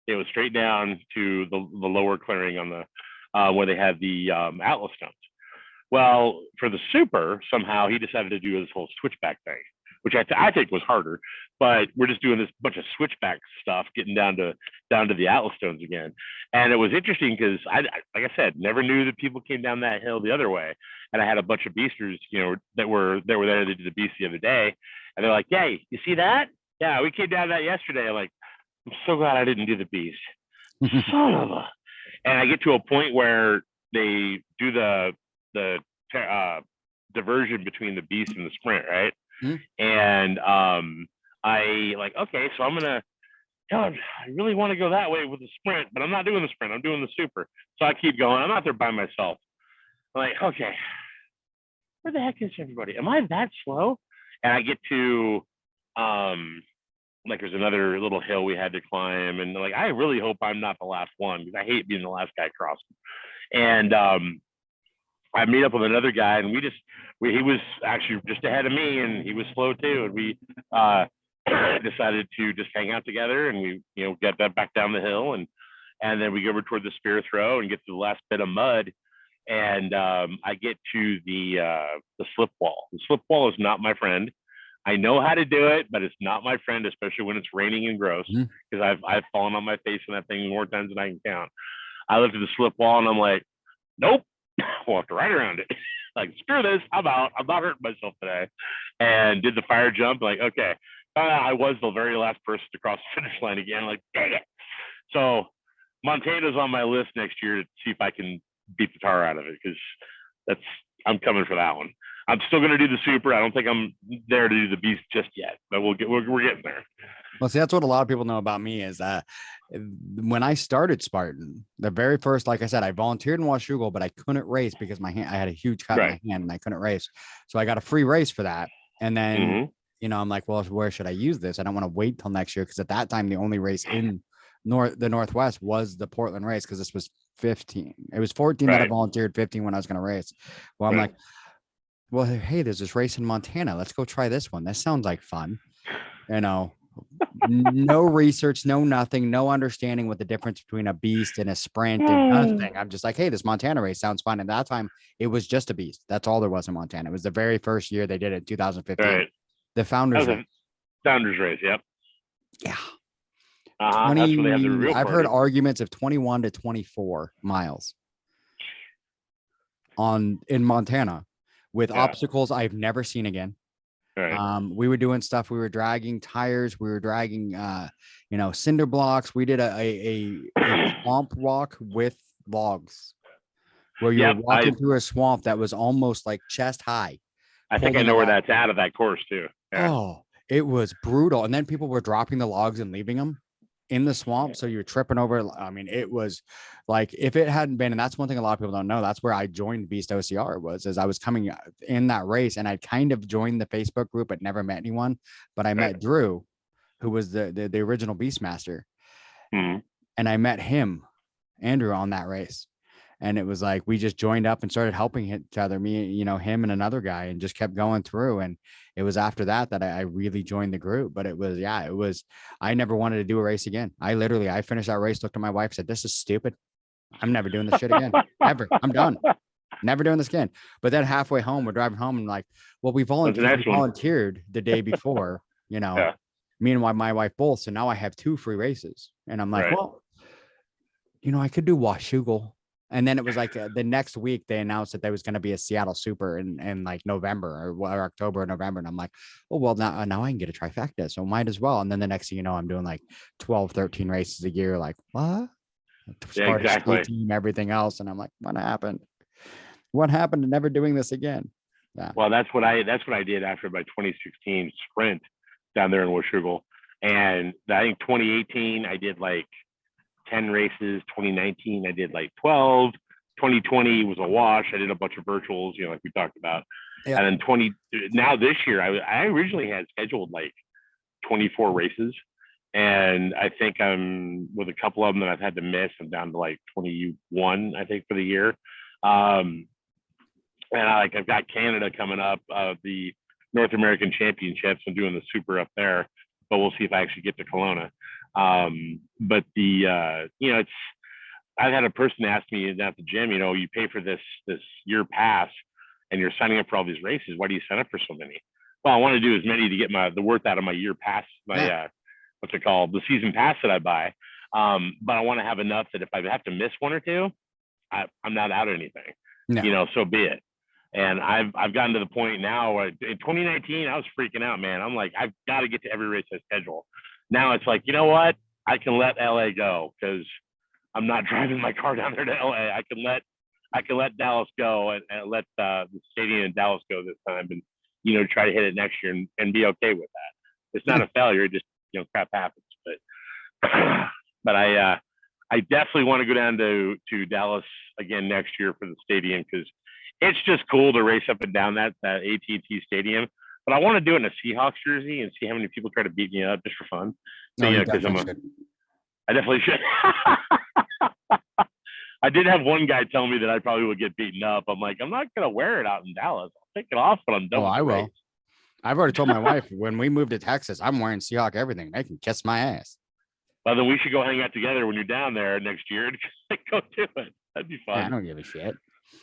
It was straight down to the lower clearing on the where they had the Atlas stones. Well, for the super, somehow he decided to do this whole switchback thing, which I think was harder. But we're just doing this bunch of switchback stuff, getting down to the Atlas stones again. And it was interesting because like I said, never knew that people came down that hill the other way. And I had a bunch of beasters, that were there to do the beast the other day, and they're like, "Hey, you see that? Yeah, we came down that yesterday." I'm like, I'm so glad I didn't do the beast. Son of a. And I get to a point where they do the diversion between the beast and the sprint, right? Mm-hmm. And I like, okay, so I'm gonna, God, I really want to go that way with the sprint, but I'm not doing the sprint. I'm doing the super. So I keep going. I'm out there by myself. I'm like, okay, where the heck is everybody? Am I that slow? And I get to like there's another little hill we had to climb, and like, I really hope I'm not the last one, because I hate being the last guy crossing. And I meet up with another guy, and he was actually just ahead of me, and he was slow too. And we decided to just hang out together, and we get that back down the hill, and then we go over toward the spear throw and get to the last bit of mud. And I get to the slip wall. The slip wall is not my friend. I know how to do it, but it's not my friend, especially when it's raining and gross, because I've fallen on my face in that thing more times than I can count. I looked at the slip wall, and I'm like, nope, walked right around it. Like, screw this, I'm out. I'm not hurting myself today. And did the fire jump. Like, okay, I was the very last person to cross the finish line again. Like, dang it. So Montana's on my list next year to see if I can beat the tar out of it, because I'm coming for that one. I'm still going to do the super. I don't think I'm there to do the beast just yet, but we're getting there. Well, see, that's what a lot of people know about me is when I started Spartan, the very first, like I said, I volunteered in Washougal, but I couldn't race because I had a huge cut in my hand and I couldn't race. So I got a free race for that. And then, I'm like, well, where should I use this? I don't want to wait till next year, because at that time, the only race in the Northwest was the Portland race, because this was 15. It was 14 that I volunteered, 15 when I was going to race. Well, I'm like, well, hey, there's this race in Montana. Let's go try this one. This sounds like fun. No research, no nothing, no understanding what the difference between a beast and a sprint and nothing. I'm just like, hey, this Montana race sounds fun. And that time it was just a beast. That's all there was in Montana. It was the very first year they did it in 2015. Right. The Founders race. Founders race, yep. Yeah. That's where they have the real I've heard arguments of 21 to 24 miles in Montana with obstacles I've never seen again. Right. We were doing stuff. We were dragging tires. We were dragging, cinder blocks. We did a swamp walk with logs, where you were walking through a swamp that was almost like chest high. I think I know where that's at of that course too. Yeah. Oh, it was brutal. And then people were dropping the logs and leaving them. in the swamp. So you're tripping over. I mean, it was like, if it hadn't been, and that's one thing a lot of people don't know, that's where I joined Beast OCR, was as I was coming in that race, and I kind of joined the Facebook group, but never met anyone. But I met Drew, who was the original Beastmaster. Mm-hmm. And I met him, Andrew, on that race. And it was like, we just joined up and started helping each other, me, you know, him and another guy, and just kept going through. And it was after that I really joined the group. But it was, I never wanted to do a race again. I finished that race, looked at my wife, said, this is stupid. I'm never doing this shit again, ever. I'm done. Never doing this again. But then halfway home, we're driving home and like, well, we volunteered the day before, you know, me and my wife both. So now I have 2 free races. And I'm like, well, you know, I could do Washougal. And then it was like the next week they announced that there was going to be a Seattle Super in like November or October or November. And I'm like, oh, well, now I can get a trifecta. So might as well. And then the next thing you know, I'm doing like 12, 13 races a year. Like, what? Yeah, exactly. Team, everything else. And I'm like, what happened? What happened to never doing this again? Yeah. Well, that's what I did after my 2016 sprint down there in Washougal. And I think 2018, I did like 10 races. 2019, I did like 12. 2020 was a wash. I did a bunch of virtuals, you know, like we talked about. Yeah. And then now this year, I originally had scheduled like 24 races. And I think I'm, with a couple of them that I've had to miss, I'm down to like 21, I think, for the year. And I've got Canada coming up, the North American Championships. I'm doing the Super up there, but we'll see if I actually get to Kelowna. But you know, I've had a person ask me at the gym, you know, you pay for this year pass and you're signing up for all these races. Why do you sign up for so many? Well, I want to do as many to get the worth out of my year pass, what's it called? The season pass that I buy. But I want to have enough that if I have to miss one or two, I'm not out of anything, you know, so be it. And I've gotten to the point now in 2019, I was freaking out, man. I'm like, I've got to get to every race I schedule. Now it's like, you know what? I can let LA go because I'm not driving my car down there to LA. I can let Dallas go and let the stadium in Dallas go this time, and, you know, try to hit it next year and be okay with that. It's not a failure. It just, you know, crap happens. But I definitely want to go down to Dallas again next year for the stadium, because it's just cool to race up and down that AT&T Stadium. But I want to do it in a Seahawks jersey and see how many people try to beat me up just for fun. No, yeah, because I definitely should. I did have one guy tell me that I probably would get beaten up. I'm like, I'm not gonna wear it out in Dallas. I'll take it off when I'm done. Oh, I will. Race. I've already told my wife when we moved to Texas, I'm wearing Seahawk everything. They can kiss my ass. Well, then we should go hang out together when you're down there next year and go do it. That'd be fun. Yeah, I don't give a shit.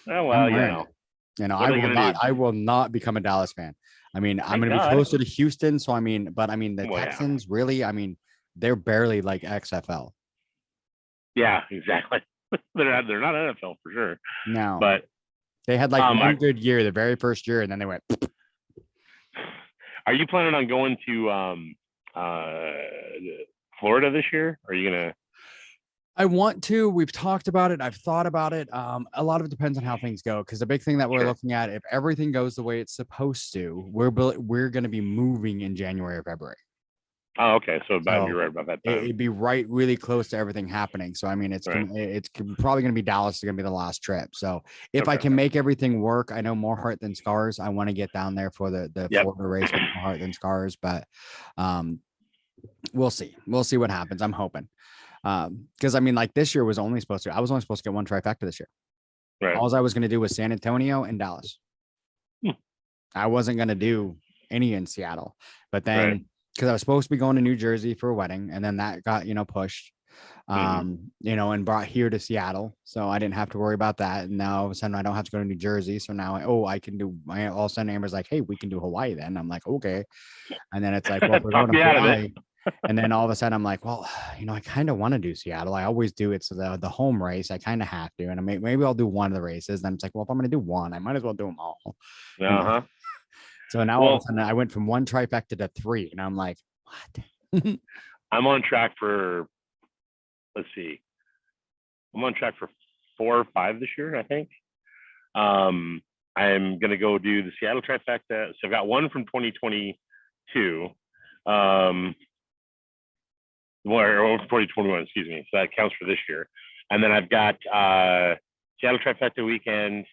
Oh well, you know, I will not become a Dallas fan. I mean, I'm going to be closer to Houston. So, I mean, the Texans really, I mean, they're barely like XFL. Yeah, exactly. they're not NFL for sure. No, but they had like one good year, the very first year, and then they went. Are you planning on going to Florida this year? Or are you going to? I want to. We've talked about it. I've thought about it. A lot of it depends on how things go, because the big thing that we're looking at, if everything goes the way it's supposed to, we're going to be moving in January or February. Oh, okay. So you're right about that time. It'd be really close to everything happening. So I mean, it's probably going to be Dallas is going to be the last trip. So if I can make everything work, I know more heart than scars. I want to get down there for the Florida race with more heart than scars, but we'll see. We'll see what happens. I'm hoping. Because I mean, like this year I was only supposed to get one trifecta this year. Right. All I was going to do was San Antonio and Dallas. I wasn't going to do any in Seattle, but then because I was supposed to be going to New Jersey for a wedding, and then that got, pushed, you know, and brought here to Seattle. So I didn't have to worry about that. And now all of a sudden I don't have to go to New Jersey. So now, I can do, all of a sudden Amber's like, hey, we can do Hawaii then. I'm like, okay. And then it's like, well, we're going to Hawaii. And then all of a sudden I'm like, well, you know, I kind of want to do Seattle. I always do it. So the home race, I kind of have to. And maybe I'll do one of the races. Then it's like, well, if I'm going to do one, I might as well do them all. Uh-huh. So now all of a sudden I went from one trifecta to 3. And I'm like, what? I'm on track for, let's see. I'm on track for 4 or 5 this year, I think. I'm going to go do the Seattle trifecta. So I've got one from 2022. or 2021, excuse me. So that counts for this year. And then I've got Seattle Trifecta weekend,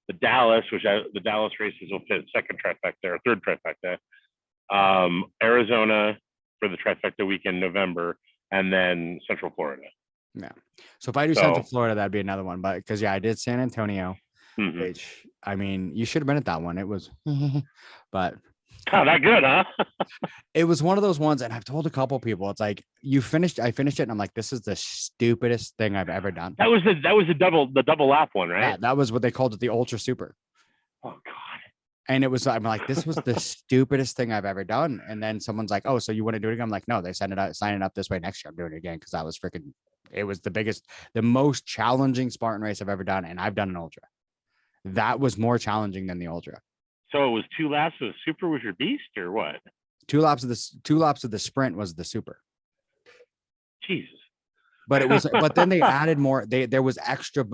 the Dallas races will fit second trifecta or third trifecta. Arizona for the trifecta weekend, November, and then Central Florida. Yeah. So if I do Central Florida, that'd be another one. But because I did San Antonio, which I mean, you should have been at that one. It was, but oh, that good, huh? It was one of those ones, and I've told a couple people, it's like I finished it, and I'm like, this is the stupidest thing I've ever done. That was the double lap one, right? Yeah, that was what they called it, the Ultra Super. Oh God. And it was, I'm like, this was the stupidest thing I've ever done. And then someone's like, oh, so you want to do it again? I'm like, no, they sign it up this way next year. I'm doing it again because that was it was the most challenging Spartan race I've ever done. And I've done an ultra. That was more challenging than the ultra. So it was 2 laps of the super was your beast or what? 2 laps of the sprint was the super. Jesus. But it was, but then they added more, there was extra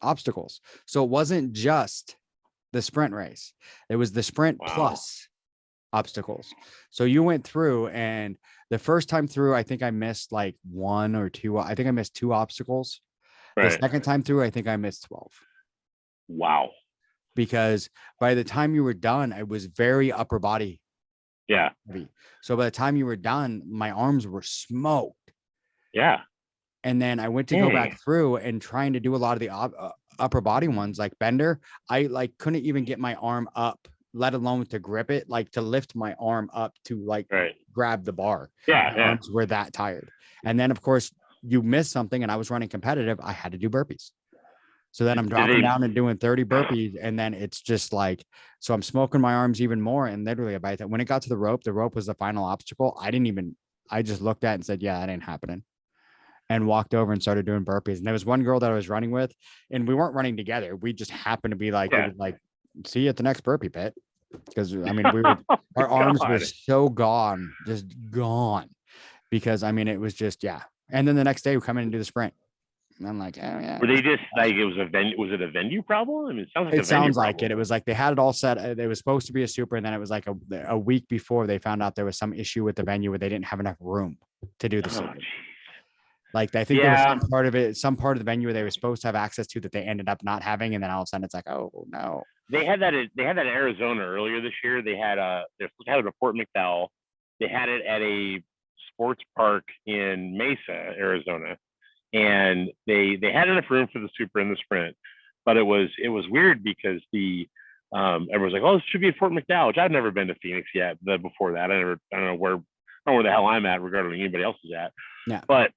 obstacles. So it wasn't just the sprint race. It was the sprint plus obstacles. So you went through, and the first time through, I think I missed like 1 or 2. I think I missed 2 obstacles. Right. The second time through, I think I missed 12. Wow. Because by the time you were done, I was very upper body. Yeah. Heavy. So by the time you were done, my arms were smoked. Yeah. And then I went to go back through and trying to do a lot of the upper body ones like bender. I like couldn't even get my arm up, let alone to grip it, like to lift my arm up to like grab the bar. Yeah. My arms were that tired. And then of course you miss something, and I was running competitive. I had to do burpees. So then I'm dropping down and doing 30 burpees. And then it's just like, so I'm smoking my arms even more. And literally about that, when it got to the rope was the final obstacle. I just looked at it and said, yeah, that ain't happening. And walked over and started doing burpees. And there was one girl that I was running with, and we weren't running together. We just happened to be like, see you at the next burpee pit. Because I mean, our arms were so gone, just gone. Because I mean, it was just, And then the next day we come in and do the sprint. And I'm like, oh yeah. Were they just like, it was a venue? Was it a venue problem? I mean, it sounds like it. It was like they had it all set. It was supposed to be a super, and then it was like a week before they found out there was some issue with the venue where they didn't have enough room to do the super. Like I think there was some part of the venue where they were supposed to have access to that they ended up not having, and then all of a sudden it's like, oh no. They had that in Arizona earlier this year. They had it at Fort McDowell. They had it at a sports park in Mesa, Arizona. And they had enough room for the super and the sprint, but it was weird because everyone's like, oh, this should be at Fort McDowell, which I've never been to Phoenix yet. Before that, I don't know where the hell I'm at regarding anybody else is at. Yeah. But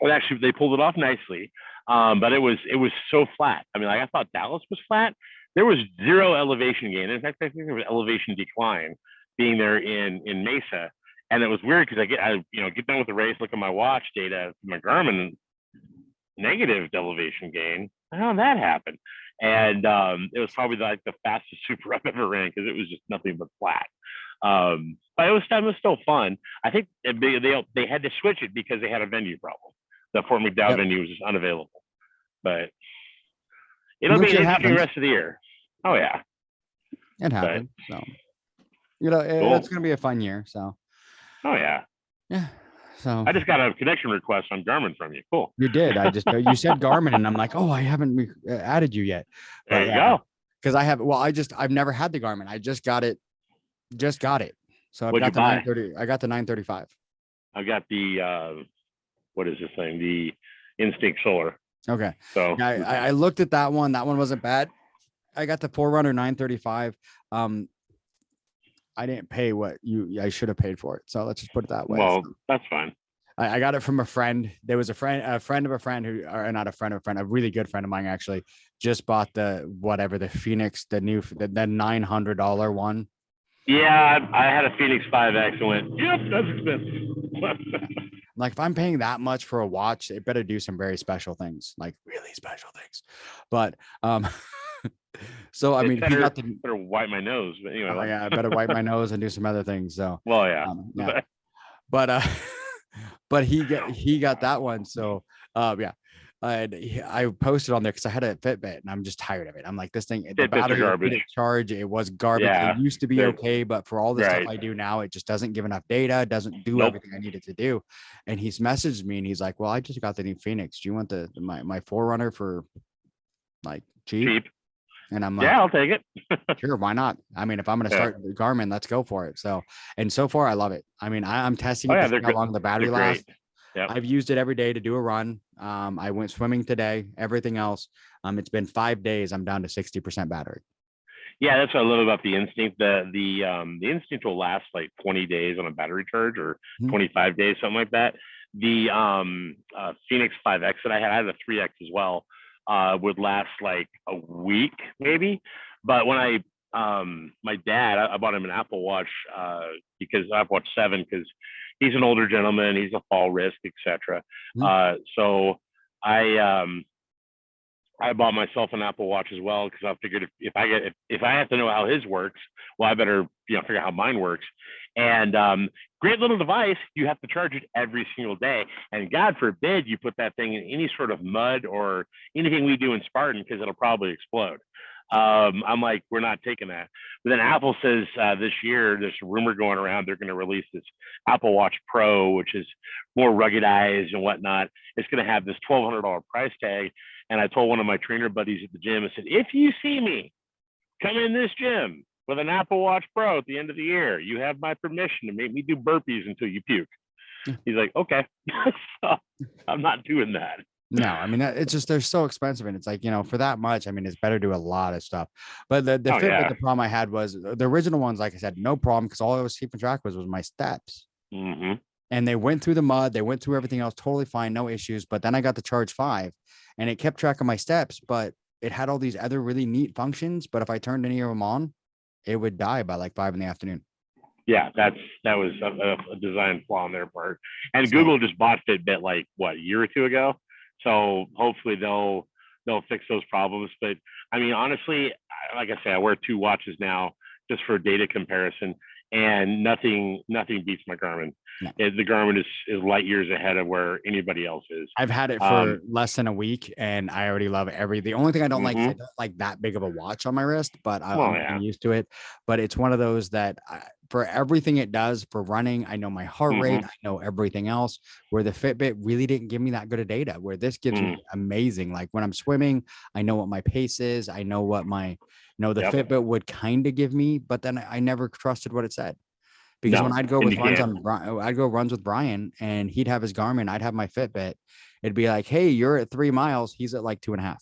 actually they pulled it off nicely. But it was so flat. I mean, like I thought Dallas was flat. There was 0 elevation gain. In fact, I think there was elevation decline being there in Mesa. And it was weird because I get done with the race, look at my watch data, my Garmin, negative elevation gain. How did that happen? And it was probably like the fastest super I've ever ran because it was just nothing but flat. But it was still fun. I think they had to switch it because they had a venue problem. The Fort McDowell venue was just unavailable. But it'll be an interesting rest of the year. Oh yeah, it happened. So cool. It's going to be a fun year. So. Oh yeah. Yeah. So I just got a connection request on Garmin from you. Cool. You did. You said Garmin, and I'm like, oh, I haven't added you yet. But, there you go. Because I've never had the Garmin. I just got it. So I've got the 930. I got the 935. I got the what is this thing? The Instinct Solar. Okay. So I looked at that one. That one wasn't bad. I got the Forerunner 935. I didn't pay what I should have paid for it. So let's just put it that way. Well, that's fine. I got it from a friend. There was a friend of a friend or not a friend of a friend, a really good friend of mine actually just bought the Phoenix, the $900 one. Yeah, I had a Phoenix 5X and went, yep, that's expensive. Like if I'm paying that much for a watch, it better do some very special things, like really special things. But so I mean, better wipe my nose. But anyway, I better wipe my nose and do some other things. So well, yeah. But he got that one. So yeah. I posted on there because I had a Fitbit and I'm just tired of it. I'm like, this thing, the Fitbits are battery garbage. didn't charge. It was garbage. Yeah, It used to be they're- okay, but for all the stuff right. I do now, it just doesn't give enough data. It doesn't do Nope. everything I need it to do. And he's messaged me and he's like, well, I just got the new Phoenix. Do you want my Forerunner for like cheap? And I'm like, yeah, I'll take it. sure, why not? I mean, if I'm going to start Garmin, let's go for it. So, and so far I love it. I mean, I'm testing it to see how long the battery lasts. Yep. I've used it every day to do a run. I went swimming today, everything else. It's been 5 days. I'm down to 60% battery. Yeah, that's what I love about the Instinct. The Instinct will last like 20 days on a battery charge, or 25 days, something like that. The Phoenix 5X that I had a 3X as well, would last like a week maybe. But when my dad, I bought him an Apple Watch, because Apple Watch 7, because he's an older gentleman, he's a fall risk, etc. So I bought myself an Apple Watch as well, because I figured if I have to know how his works, well, I better figure out how mine works. And great little device. You have to charge it every single day, and God forbid you put that thing in any sort of mud or anything we do in Spartan, because it'll probably explode. I'm like, we're not taking that. But then Apple says this year, there's a rumor going around, they're going to release this Apple Watch Pro, which is more ruggedized and whatnot. It's going to have this $1,200 price tag. And I told one of my trainer buddies at the gym, I said, if you see me come in this gym with an Apple Watch Pro at the end of the year, you have my permission to make me do burpees until you puke. He's like, okay. So I'm not doing that. No, I mean, it's just, they're so expensive. And it's like, for that much, I mean, it's better to do a lot of stuff. But the Fitbit, the problem I had was the original ones, like I said, no problem, because all I was keeping track was my steps. Mm-hmm. And they went through the mud, they went through everything else totally fine, no issues. But then I got the Charge 5 and it kept track of my steps, but it had all these other really neat functions. But if I turned any of them on, it would die by like 5 p.m. Yeah, that was a design flaw on their part. And Google just bought Fitbit like a year or two ago. So hopefully they'll fix those problems. But I mean, honestly, like I say, I wear 2 watches now just for data comparison, and nothing beats my Garmin. No. The Garmin is light years ahead of where anybody else is. I've had it for less than a week, and I already love the only thing I don't like is I don't like that big of a watch on my wrist, but I'm used to it. But it's one of those that for everything it does for running, I know my heart rate, I know everything else, where the Fitbit really didn't give me that good of data, where this gives me amazing. Like when I'm swimming, I know what my pace is. I know what the Fitbit would kind of give me, but then I never trusted what it said. Because when I'd go with runs with Brian, and he'd have his Garmin, I'd have my Fitbit. It'd be like, hey, you're at 3 miles. He's at like 2.5.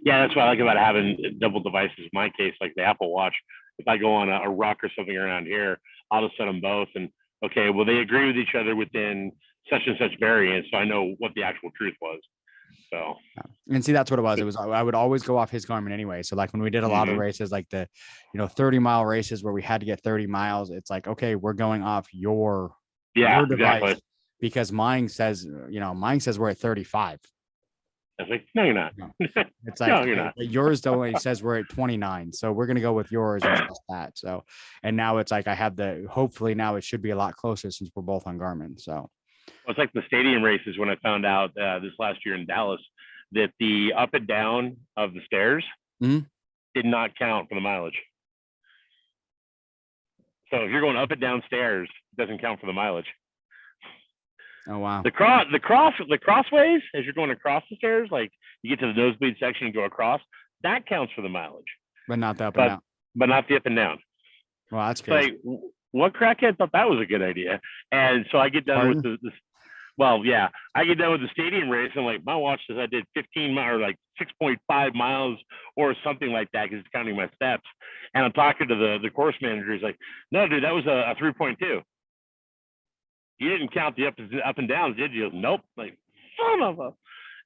Yeah, that's what I like about having double devices. In my case, like the Apple Watch, if I go on a rock or something around here, I'll just set them both. And okay, well, they agree with each other within such and such variance, so I know what the actual truth was. So, and see, that's what it was. It was, I would always go off his Garmin anyway. So like when we did a lot of races, like the, 30-mile races where we had to get 30 miles, it's like, okay, we're going off your device, exactly. Because mine says we're at 35. I was like, no, you're not. No. It's like, no, you're not. Yours though, says we're at 29. So we're going to go with yours and trust that. So, and now it's like, hopefully now it should be a lot closer since we're both on Garmin. So. Well, it's like the stadium races when I found out this last year in Dallas that the up and down of the stairs did not count for the mileage. So if you're going up and down stairs, it doesn't count for the mileage. Oh wow! The crossways, as you're going across the stairs, like you get to the nosebleed section and go across, that counts for the mileage. But not the up and down. But not the up and down. Well, that's crazy. Like, what crackhead thought that was a good idea? And so I get done with I get done with the stadium race, and like my watch says I did 15 miles, or like 6.5 miles or something like that, because it's counting my steps. And I'm talking to the course manager. He's like, no, dude, that was a 3.2. You didn't count the up and downs, did you? Nope. Like, son of a.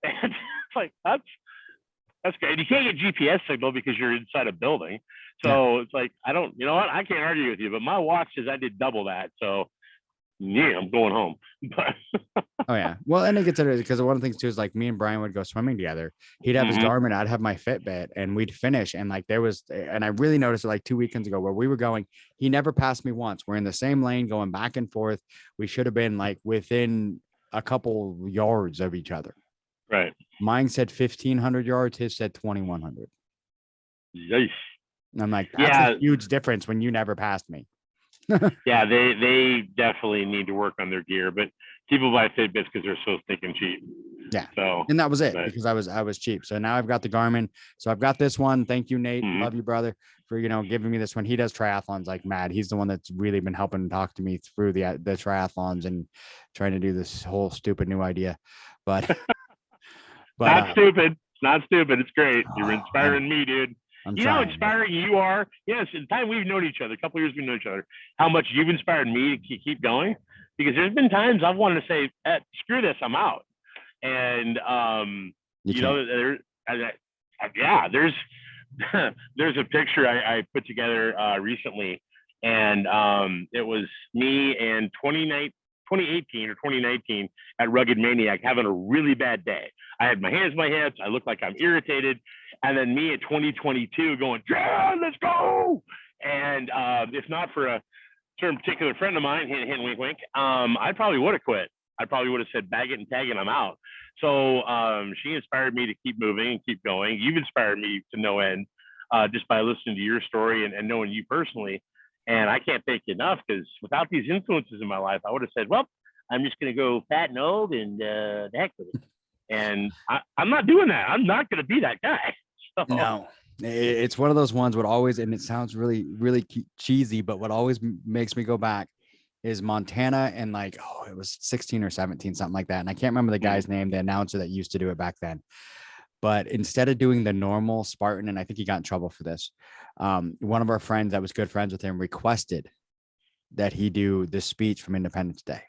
And it's like, that's great. You can't get GPS signal because you're inside a building. So it's like, I can't argue with you, but my watch says I did double that. So yeah, I'm going home. Oh yeah. Well, and it gets it because one of the things too is like me and Brian would go swimming together. He'd have his Garmin, I'd have my Fitbit, and we'd finish. And like and I really noticed it like 2 weekends ago where we were going, he never passed me once. We're in the same lane going back and forth. We should have been like within a couple yards of each other. Right. Mine said 1,500 yards. His said 2,100. Yeesh. And I'm like, that's a huge difference when you never passed me. Yeah, they definitely need to work on their gear, but people buy Fitbits because they're so stinking cheap. Yeah. So, and that was it because I was cheap. So now I've got the Garmin. So I've got this one. Thank you, Nate. Love you, brother, for, giving me this one. He does triathlons like mad. He's the one that's really been helping talk to me through the triathlons and trying to do this whole stupid new idea. But, not stupid. It's not stupid. It's great. You're inspiring me, dude. How inspiring you are. Yes, in the time we've known each other, a couple of years we've known each other, how much you've inspired me to keep going. Because there's been times I've wanted to say, screw this, I'm out. And there's there's a picture I put together recently, and it was me in 2018 or 2019 at Rugged Maniac having a really bad day. I had my hands in my hips. I look like I'm irritated. And then me at 2022 going, yeah, let's go. And if not for a certain particular friend of mine, hint, wink, wink, I probably would have quit. I probably would have said, bag it and tag it, I'm out. So she inspired me to keep moving and keep going. You've inspired me to no end just by listening to your story and knowing you personally. And I can't thank you enough, because without these influences in my life, I would have said, well, I'm just going to go fat and old and the heck with it. And I'm not doing that. I'm not going to be that guy. So. No, it's one of those ones what always, and it sounds really, really cheesy, but what always makes me go back is Montana, and like, it was 16 or 17, something like that. And I can't remember the guy's name, the announcer that used to do it back then. But instead of doing the normal Spartan, and I think he got in trouble for this, one of our friends that was good friends with him requested that he do the speech from Independence Day.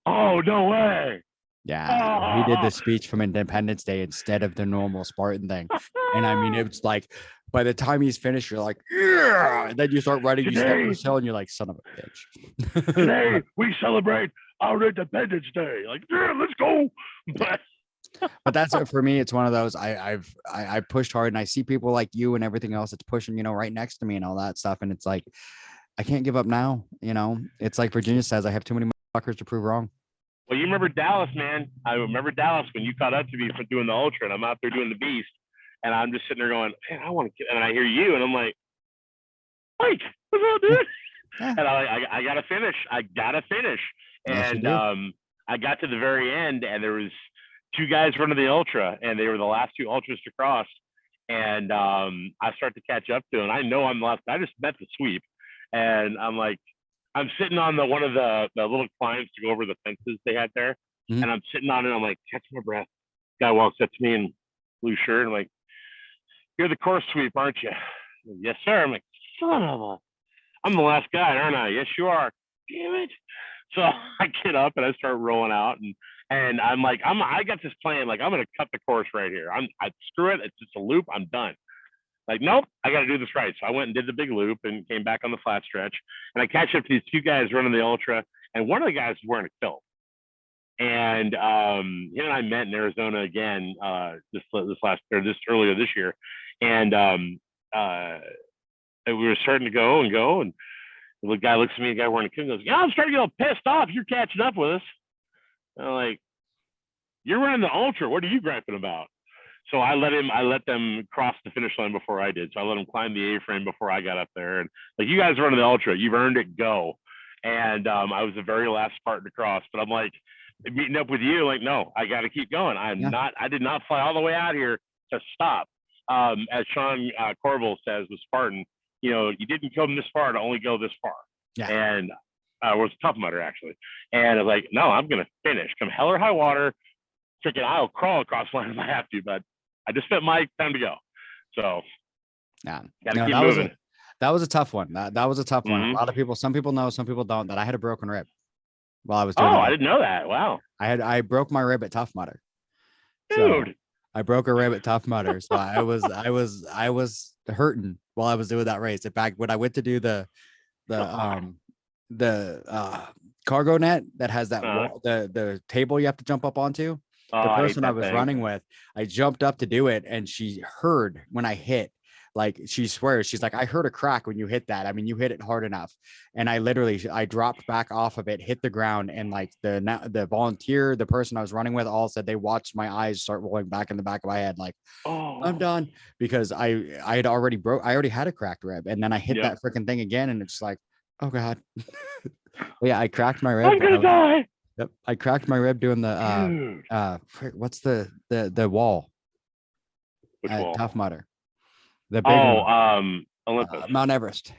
Oh, no way. Yeah, he did the speech from Independence Day instead of the normal Spartan thing. And I mean, it's like, by the time he's finished, you're like, yeah. And then you start running, you step on the hill, and you're like, son of a bitch. Today we celebrate our Independence Day. Like, yeah, let's go. But that's it for me. It's one of those I pushed hard, and I see people like you and everything else that's pushing, right next to me and all that stuff. And it's like, I can't give up now. It's like Virginia says, I have too many motherfuckers to prove wrong. Well, you remember Dallas, man. I remember Dallas when you caught up to me for doing the ultra, and I'm out there doing the beast, and I'm just sitting there going, man, I want to. And I hear you, and I'm like, Mike, what's up, dude? And I gotta finish. And I got to the very end, and there was two guys running the ultra, and they were the last two ultras to cross. And I start to catch up to them. I know I'm last. I just met the sweep, and I'm like, I'm sitting on one of the little climbs to go over the fences they had there. Mm-hmm. And I'm sitting on it. I'm like, catch my breath. Guy walks up to me in blue shirt. I'm like, you're the course sweep, aren't you? Like, yes, sir. I'm like, son of a, I'm the last guy, aren't I? Yes, you are. Damn it. So I get up and I start rolling out, and I'm like, I got this plan. Like, I'm going to cut the course right here. I screw it. It's just a loop. I'm done. Like, nope, I got to do this right. So I went and did the big loop and came back on the flat stretch. And I catch up to these two guys running the ultra. And one of the guys was wearing a kilt. And him and I met in Arizona again earlier this year. And we were starting to go. And the guy looks at me, the guy wearing a kilt, and goes, yeah, I'm starting to get all pissed off. You're catching up with us. And I'm like, you're running the ultra. What are you griping about? So I let them cross the finish line before I did. So I let them climb the A-frame before I got up there. And like, you guys running the ultra, you've earned it, go. And I was the very last Spartan to cross, but I'm like, meeting up with you, like, no, I got to keep going. I did not fly all the way out here to stop. As Sean Corville says with Spartan, you didn't come this far to only go this far. Yeah. And it was Tough Mudder, actually. And I was like, no, I'm going to finish. Come hell or high water. Freaking, I'll crawl across the line if I have to, but I just spent my time to go. So yeah, gotta keep moving. That was a tough one. That was a tough one. A lot of people, some people know, some people don't, that I had a broken rib while I was doing I didn't know that. Wow. I broke my rib at Tough Mudder. Dude. So I broke a rib at Tough Mudder. So I was hurting while I was doing that race. In fact, when I went to do the cargo net that has that wall, the table you have to jump up onto, the person I was running with, I jumped up to do it, and she heard when I hit, Like she swears, she's like, I heard a crack when you hit that. I mean, you hit it hard enough. And I dropped back off of it, hit the ground, and like the volunteer, the person I was running with, all said they watched my eyes start rolling back in the back of my head, like, I'm done, because I already had a cracked rib, and then I hit that freaking thing again, and it's like, oh god. Yeah, I cracked my rib. I'm gonna die. Yep, I cracked my rib doing the what's the wall? Which wall? Tough Mudder. The big one. Olympus. Mount Everest.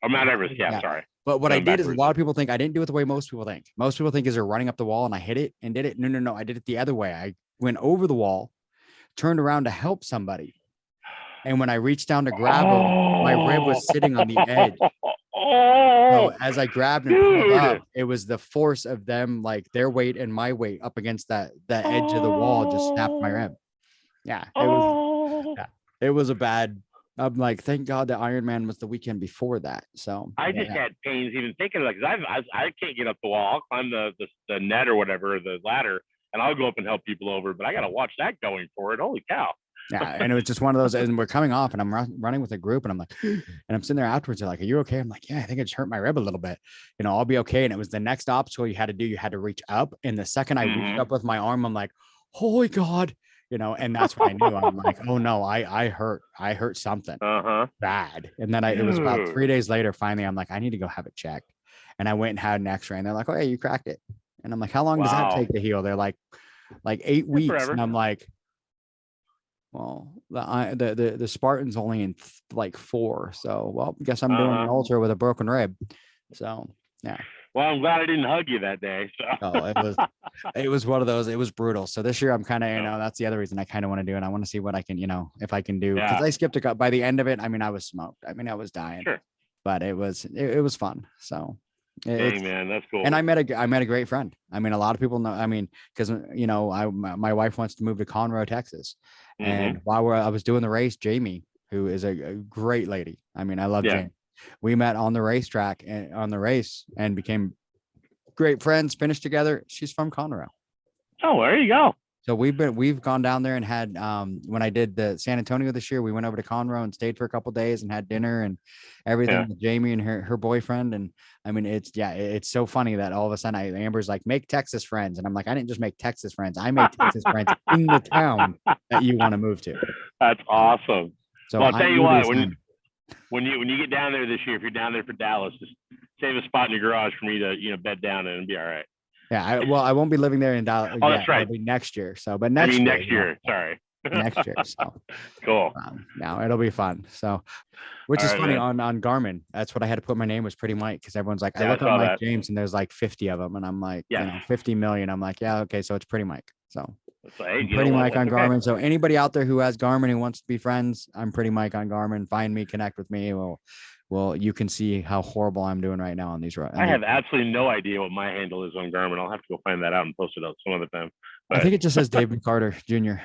Oh, Mount Everest. Yeah, sorry. But what I did is, a lot of people think I didn't do it the way most people think. Most people think is they're running up the wall and I hit it and did it. No. I did it the other way. I went over the wall, turned around to help somebody. And when I reached down to grab him, my rib was sitting on the edge. So as I grabbed and pulled up, it was the force of them, like their weight and my weight up against that edge of the wall, just snapped my rib. Yeah, it was a bad. I'm like, thank God that Ironman was the weekend before that. So I just had pains even thinking, like, I can't get up the wall. I'll climb the net or whatever, the ladder, and I'll go up and help people over. But I got to watch that going forward. Holy cow. Yeah, and it was just one of those, and we're coming off, and I'm running with a group, and I'm like, and I'm sitting there afterwards, they're like, are you okay? I'm like, yeah, I think I just hurt my rib a little bit. I'll be okay. And it was the next obstacle you had to do. You had to reach up, and the second I reached up with my arm, I'm like, holy God, and that's when I knew. I'm like, oh no, I hurt something bad. And then it was about 3 days later, finally, I'm like, I need to go have it checked. And I went and had an x-ray, and they're like, oh yeah, you cracked it. And I'm like, how long does that take to heal? They're like 8 weeks. Forever. And I'm like, well, the Spartan's only in like 4. So, well, I guess I'm doing an ultra with a broken rib. So, yeah. Well, I'm glad I didn't hug you that day. So. It was one of those. It was brutal. So this year I'm kind of, that's the other reason I kind of want to do it. I want to see what I can, if I can do, because I skipped a cut. By the end of it, I mean, I was smoked. I mean, I was dying. Sure. But it was fun. So. Dang, man, that's cool. And I met a great friend. I mean, a lot of people know. I mean, because my wife wants to move to Conroe, Texas, and while I was doing the race, Jamie, who is a great lady. I mean, I love Jamie. We met on the racetrack and on the race and became great friends. Finished together. She's from Conroe. Oh, there you go. So we've gone down there and had when I did the San Antonio this year, we went over to Conroe and stayed for a couple of days and had dinner and everything with Jamie and her boyfriend. And I mean, it's so funny that all of a sudden Amber's like, make Texas friends. And I'm like, I didn't just make Texas friends. I made Texas friends in the town that you want to move to. That's awesome. So well, I'll tell you what, when you get down there this year, if you're down there for Dallas, just save a spot in your garage for me to, bed down in and be all right. Yeah, I won't be living there in Dallas. Oh, that's right. It'll be next year. So, but next year. Sorry. Next year. So cool. Now it'll be fun. So, which is funny, on Garmin. That's what I had to put my name was Pretty Mike, because everyone's like, I look up Mike James and there's like 50 of them, and I'm like, 50 million. I'm like, yeah, okay, so it's Pretty Mike. So Pretty Mike on Garmin. So anybody out there who has Garmin who wants to be friends, I'm Pretty Mike on Garmin. Find me, connect with me. Well, you can see how horrible I'm doing right now on these roads. I have absolutely no idea what my handle is on Garmin. I'll have to go find that out and post it out some other time. But I think it just says Dave McCarter Jr.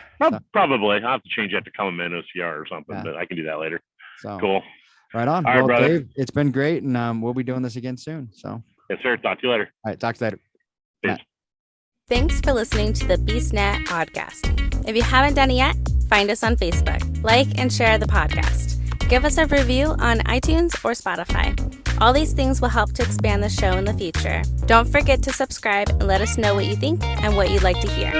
Probably. I'll have to change that to Common Man OCR or something, but I can do that later. So cool. Right on. All right, brother. Dave, it's been great, and we'll be doing this again soon. So yes, sir. Talk to you later. All right. Talk to you later. Peace. Thanks for listening to the BeastNet podcast. If you haven't done it yet, find us on Facebook, like and share the podcast. Give us a review on iTunes or Spotify. All these things will help to expand the show in the future. Don't forget to subscribe and let us know what you think and what you'd like to hear.